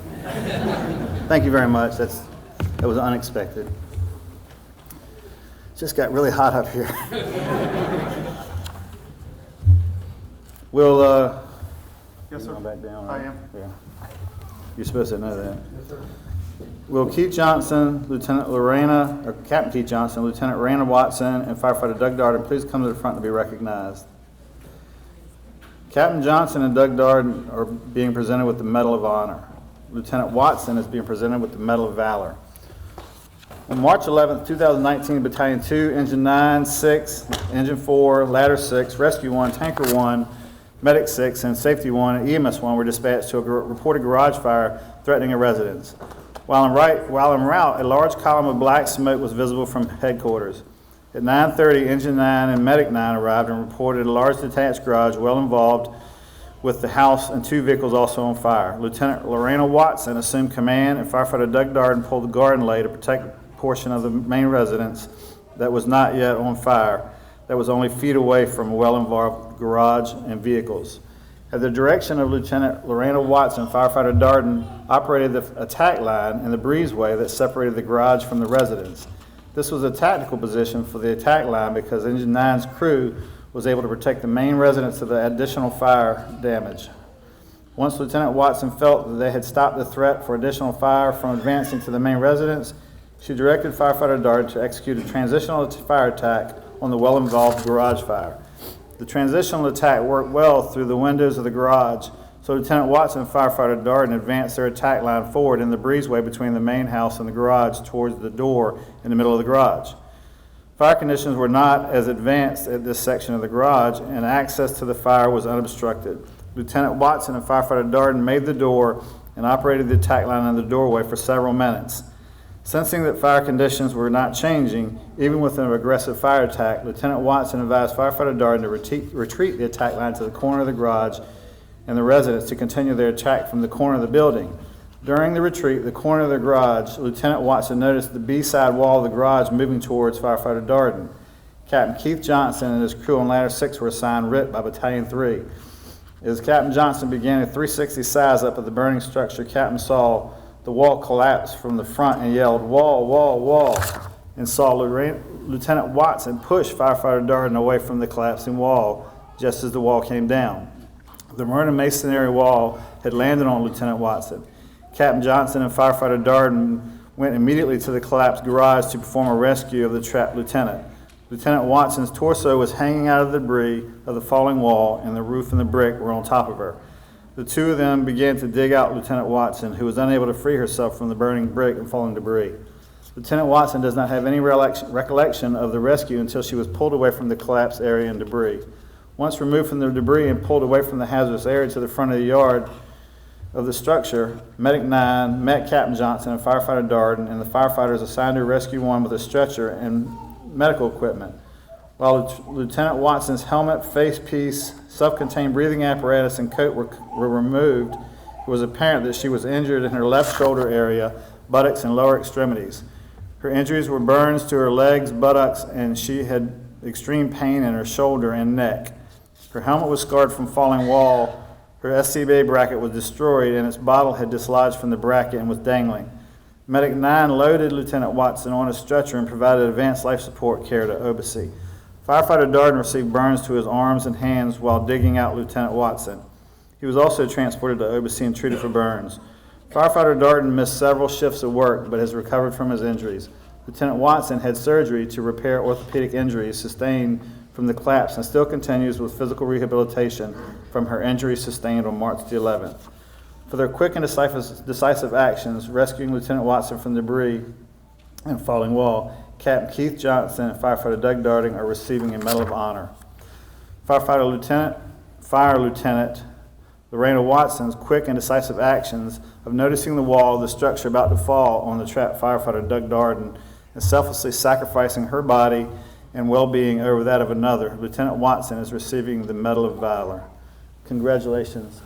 Thank you very much. That was unexpected. Just got really hot up here. We'll Yes, sir. go back down. I Right? am. Yeah. You're supposed to know that. Will Keith Johnson, Captain Keith Johnson, Lieutenant Rana Watson, and Firefighter Doug Darden please come to the front to be recognized. Captain Johnson and Doug Darden are being presented with the Medal of Honor. Lieutenant Watson is being presented with the Medal of Valor. On March 11, 2019, Battalion 2, Engine 9, 6, Engine 4, Ladder 6, Rescue 1, Tanker 1, Medic 6, and Safety 1 and EMS 1 were dispatched to a reported garage fire threatening a residence. While en route, a large column of black smoke was visible from headquarters. At 9:30, Engine 9 and Medic 9 arrived and reported a large detached garage well involved with the house and 2 vehicles also on fire. Lieutenant Lorena Watson assumed command, and Firefighter Doug Darden pulled the garden lay to protect a portion of the main residence that was not yet on fire, that was only feet away from a well-involved garage and vehicles. At the direction of Lieutenant Lorena Watson, Firefighter Darden operated the attack line in the breezeway that separated the garage from the residence. This was a tactical position for the attack line because Engine 9's crew was able to protect the main residence of the additional fire damage. Once Lieutenant Watson felt that they had stopped the threat for additional fire from advancing to the main residence, she directed Firefighter Darden to execute a transitional fire attack on the well-involved garage fire. The transitional attack worked well through the windows of the garage, so Lieutenant Watson and Firefighter Darden advanced their attack line forward in the breezeway between the main house and the garage towards the door in the middle of the garage. Fire conditions were not as advanced at this section of the garage, and access to the fire was unobstructed. Lieutenant Watson and Firefighter Darden made the door and operated the attack line in the doorway for several minutes. Sensing that fire conditions were not changing, even with an aggressive fire attack, Lieutenant Watson advised Firefighter Darden to retreat the attack line to the corner of the garage and the residents to continue their attack from the corner of the building. During the retreat, the corner of the garage, Lieutenant Watson noticed the B-side wall of the garage moving towards Firefighter Darden. Captain Keith Johnson and his crew on Ladder 6 were assigned RIT by Battalion 3. As Captain Johnson began a 360 size up of the burning structure, Captain saw the wall collapse from the front and yelled, "Wall, wall, wall," and saw Lieutenant Watson push Firefighter Darden away from the collapsing wall just as the wall came down. The Marina masonry wall had landed on Lieutenant Watson. Captain Johnson and Firefighter Darden went immediately to the collapsed garage to perform a rescue of the trapped lieutenant. Lieutenant Watson's torso was hanging out of the debris of the falling wall, and the roof and the brick were on top of her. The two of them began to dig out Lieutenant Watson, who was unable to free herself from the burning brick and falling debris. Lieutenant Watson does not have any recollection of the rescue until she was pulled away from the collapsed area and debris. Once removed from the debris and pulled away from the hazardous area to the front of the yard of the structure, Medic 9 met Captain Johnson and Firefighter Darden, and the firefighters assigned to Rescue 1 with a stretcher and medical equipment. While Lieutenant Watson's helmet, face piece, self-contained breathing apparatus, and coat were removed, it was apparent that she was injured in her left shoulder area, buttocks, and lower extremities. Her injuries were burns to her legs, buttocks, and she had extreme pain in her shoulder and neck. Her helmet was scarred from falling wall. Her SCBA bracket was destroyed, and its bottle had dislodged from the bracket and was dangling. Medic 9 loaded Lieutenant Watson on a stretcher and provided advanced life support care to Obacy. Firefighter Darden received burns to his arms and hands while digging out Lieutenant Watson. He was also transported to Obacy and treated for burns. Firefighter Darden missed several shifts of work but has recovered from his injuries. Lieutenant Watson had surgery to repair orthopedic injuries sustained from the collapse and still continues with physical rehabilitation from her injuries sustained on March the 11th. For their quick and decisive actions, rescuing Lieutenant Watson from debris and falling wall, Captain Keith Johnson and Firefighter Doug Darding are receiving a Medal of Honor. Fire Lieutenant Lorena Watson's quick and decisive actions of noticing the wall of the structure about to fall on the trapped firefighter Doug Darden and selflessly sacrificing her body and well-being over that of another, Lieutenant Watson is receiving the Medal of Valor. Congratulations.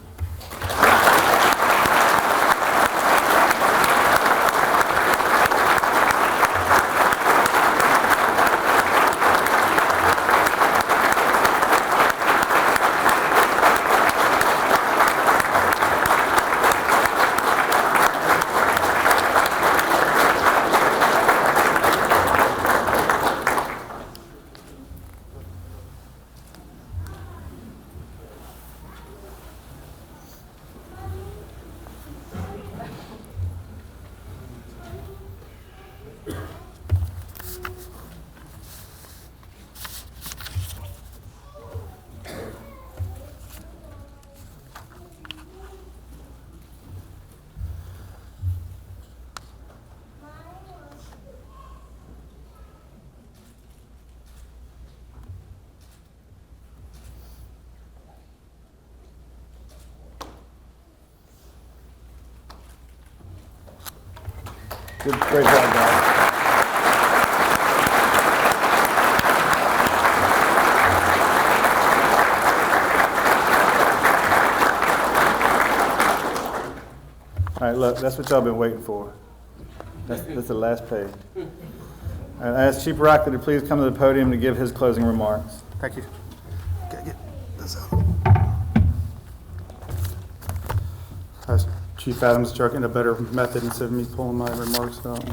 Good, great job, guys. All right, look, that's what y'all been waiting for. That's the last page. All right, I ask Chief Barakey to please come to the podium to give his closing remarks. Thank you. Gotta get this out. Chief Adams struck a better method instead of me pulling my remarks out.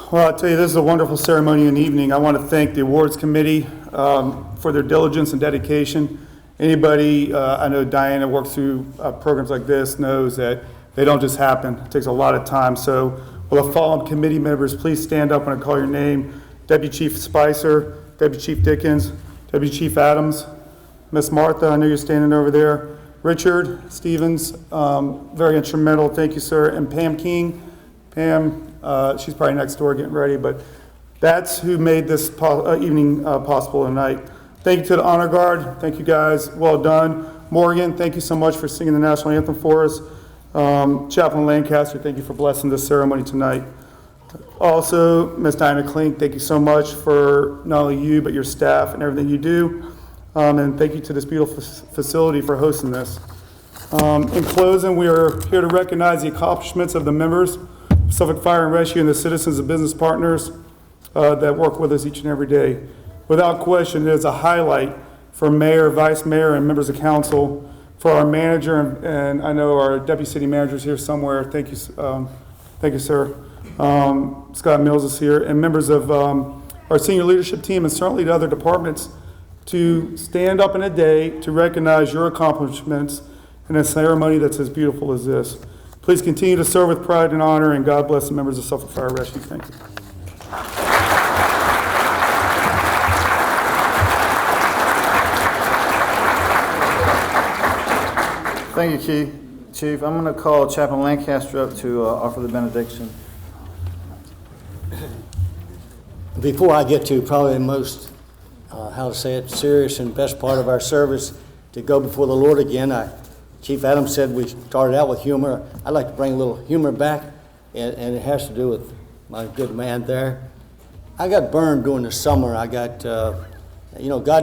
Well, I'll tell you, this is a wonderful ceremony and evening. I want to thank the awards committee for their diligence and dedication. Anybody, I know Diana works through programs like this, knows that they don't just happen. It takes a lot of time. So will the following committee members please stand up when I call your name? Deputy Chief Spicer, Deputy Chief Dickens, Deputy Chief Adams, Miss Martha, I know you're standing over there. Richard Stevens, very instrumental, thank you, sir. And Pam King. Pam, she's probably next door getting ready, but that's who made this evening possible tonight. Thank you to the Honor Guard. Thank you, guys. Well done. Morgan, thank you so much for singing the National Anthem for us. Chaplain Lancaster, thank you for blessing this ceremony tonight. Also, Ms. Diana Klink, thank you so much for not only you, but your staff and everything you do. And thank you to this beautiful facility for hosting this. In closing, we are here to recognize the accomplishments of the members of Suffolk Fire and Rescue and the citizens and business partners that work with us each and every day. Without question, it is a highlight for Mayor, Vice Mayor, and members of council, for our manager, and I know our deputy city manager is here somewhere. Thank you, sir. Scott Mills is here, and members of our senior leadership team, and certainly the other departments, to stand up in a day to recognize your accomplishments in a ceremony that's as beautiful as this. Please continue to serve with pride and honor, and God bless the members of Suffolk Fire Rescue. Thank you. Thank you, Chief. I'm going to call Chaplain Lancaster up to offer the benediction. Before I get to probably the most, serious and best part of our service, to go before the Lord again, Chief Adams said we started out with humor. I'd like to bring a little humor back, and it has to do with my good man there. I got burned during the summer. I got, God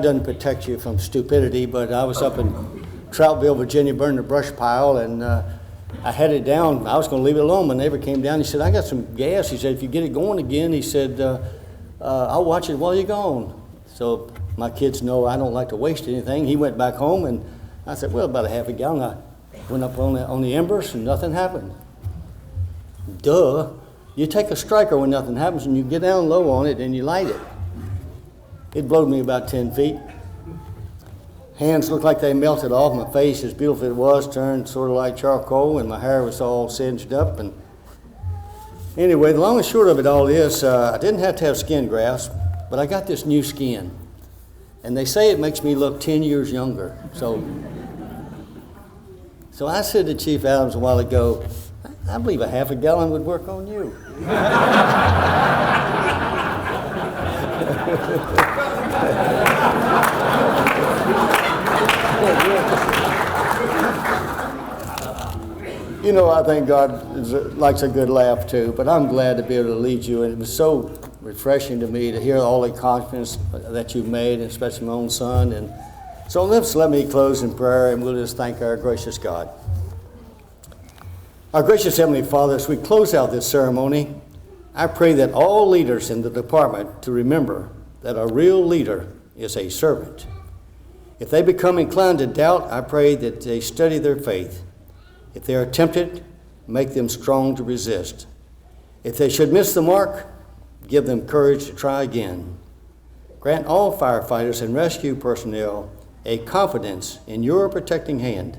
doesn't protect you from stupidity, but I was up in Troutville, Virginia, burning a brush pile, and I had it down. I was going to leave it alone. My neighbor came down. He said, I got some gas. He said, if you get it going again, he said, I'll watch it while you're gone. So my kids know I don't like to waste anything. He went back home, and I said, well, about a half a gallon. I went up on the embers, and nothing happened. Duh. You take a striker when nothing happens, and you get down low on it, and you light it. It blowed me about 10 feet. hands looked like they melted off. My face, as beautiful as it was, turned sort of like charcoal, and my hair was all singed up. And anyway, the long and short of it all is, I didn't have to have skin grafts, but I got this new skin. And they say it makes me look 10 years younger. So I said to Chief Adams a while ago, I believe a half a gallon would work on you. You know, I think God likes a good laugh too, but I'm glad to be able to lead you, and it was so refreshing to me to hear all the accomplishments that you've made, especially my own son. And so let me close in prayer, and we'll just thank our gracious God. Our gracious Heavenly Father, as we close out this ceremony, I pray that all leaders in the department to remember that a real leader is a servant. If they become inclined to doubt, I pray that they study their faith. If they are tempted, make them strong to resist. If they should miss the mark, give them courage to try again. Grant all firefighters and rescue personnel a confidence in your protecting hand,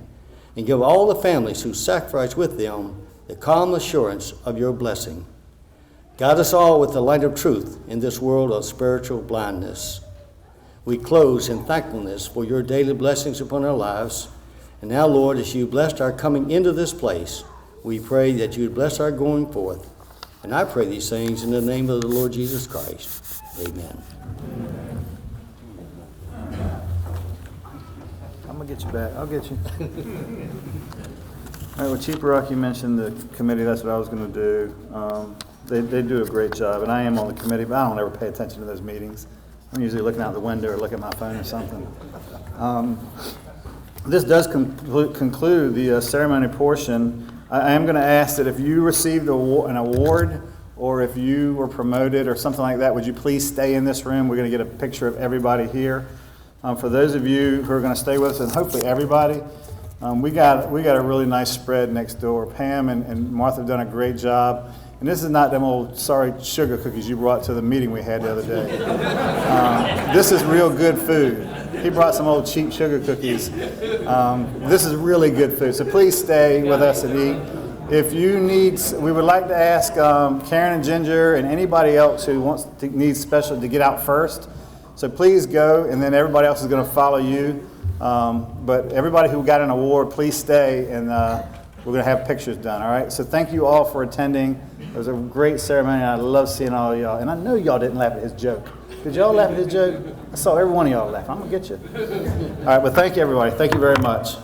and give all the families who sacrifice with them the calm assurance of your blessing. Guide us all with the light of truth in this world of spiritual blindness. We close in thankfulness for your daily blessings upon our lives. And now, Lord, as you blessed our coming into this place, we pray that you would bless our going forth. And I pray these things in the name of the Lord Jesus Christ. Amen. I'm going to get you back. I'll get you. All right, well, Chief Barakey mentioned the committee. That's what I was going to do. They do a great job, and I am on the committee, but I don't ever pay attention to those meetings. I'm usually looking out the window or looking at my phone or something. This does conclude the ceremony portion. I am going to ask that if you received an award or if you were promoted or something like that, would you please stay in this room? We're going to get a picture of everybody here. For those of you who are going to stay with us, and hopefully everybody, we got a really nice spread next door. Pam and Martha have done a great job. And this is not them old sorry sugar cookies you brought to the meeting we had the other day. This is real good food. He brought some old cheap sugar cookies. This is really good food. So please stay with us and eat. If you need, we would like to ask Karen and Ginger and anybody else who needs special to get out first. So please go, and then everybody else is going to follow you. But everybody who got an award, please stay, and we're going to have pictures done, all right? So thank you all for attending. It was a great ceremony, and I love seeing all of y'all. And I know y'all didn't laugh at his joke. Did y'all laugh at his joke? I saw every one of y'all laugh. I'm going to get you. All right, well, thank you, everybody. Thank you very much.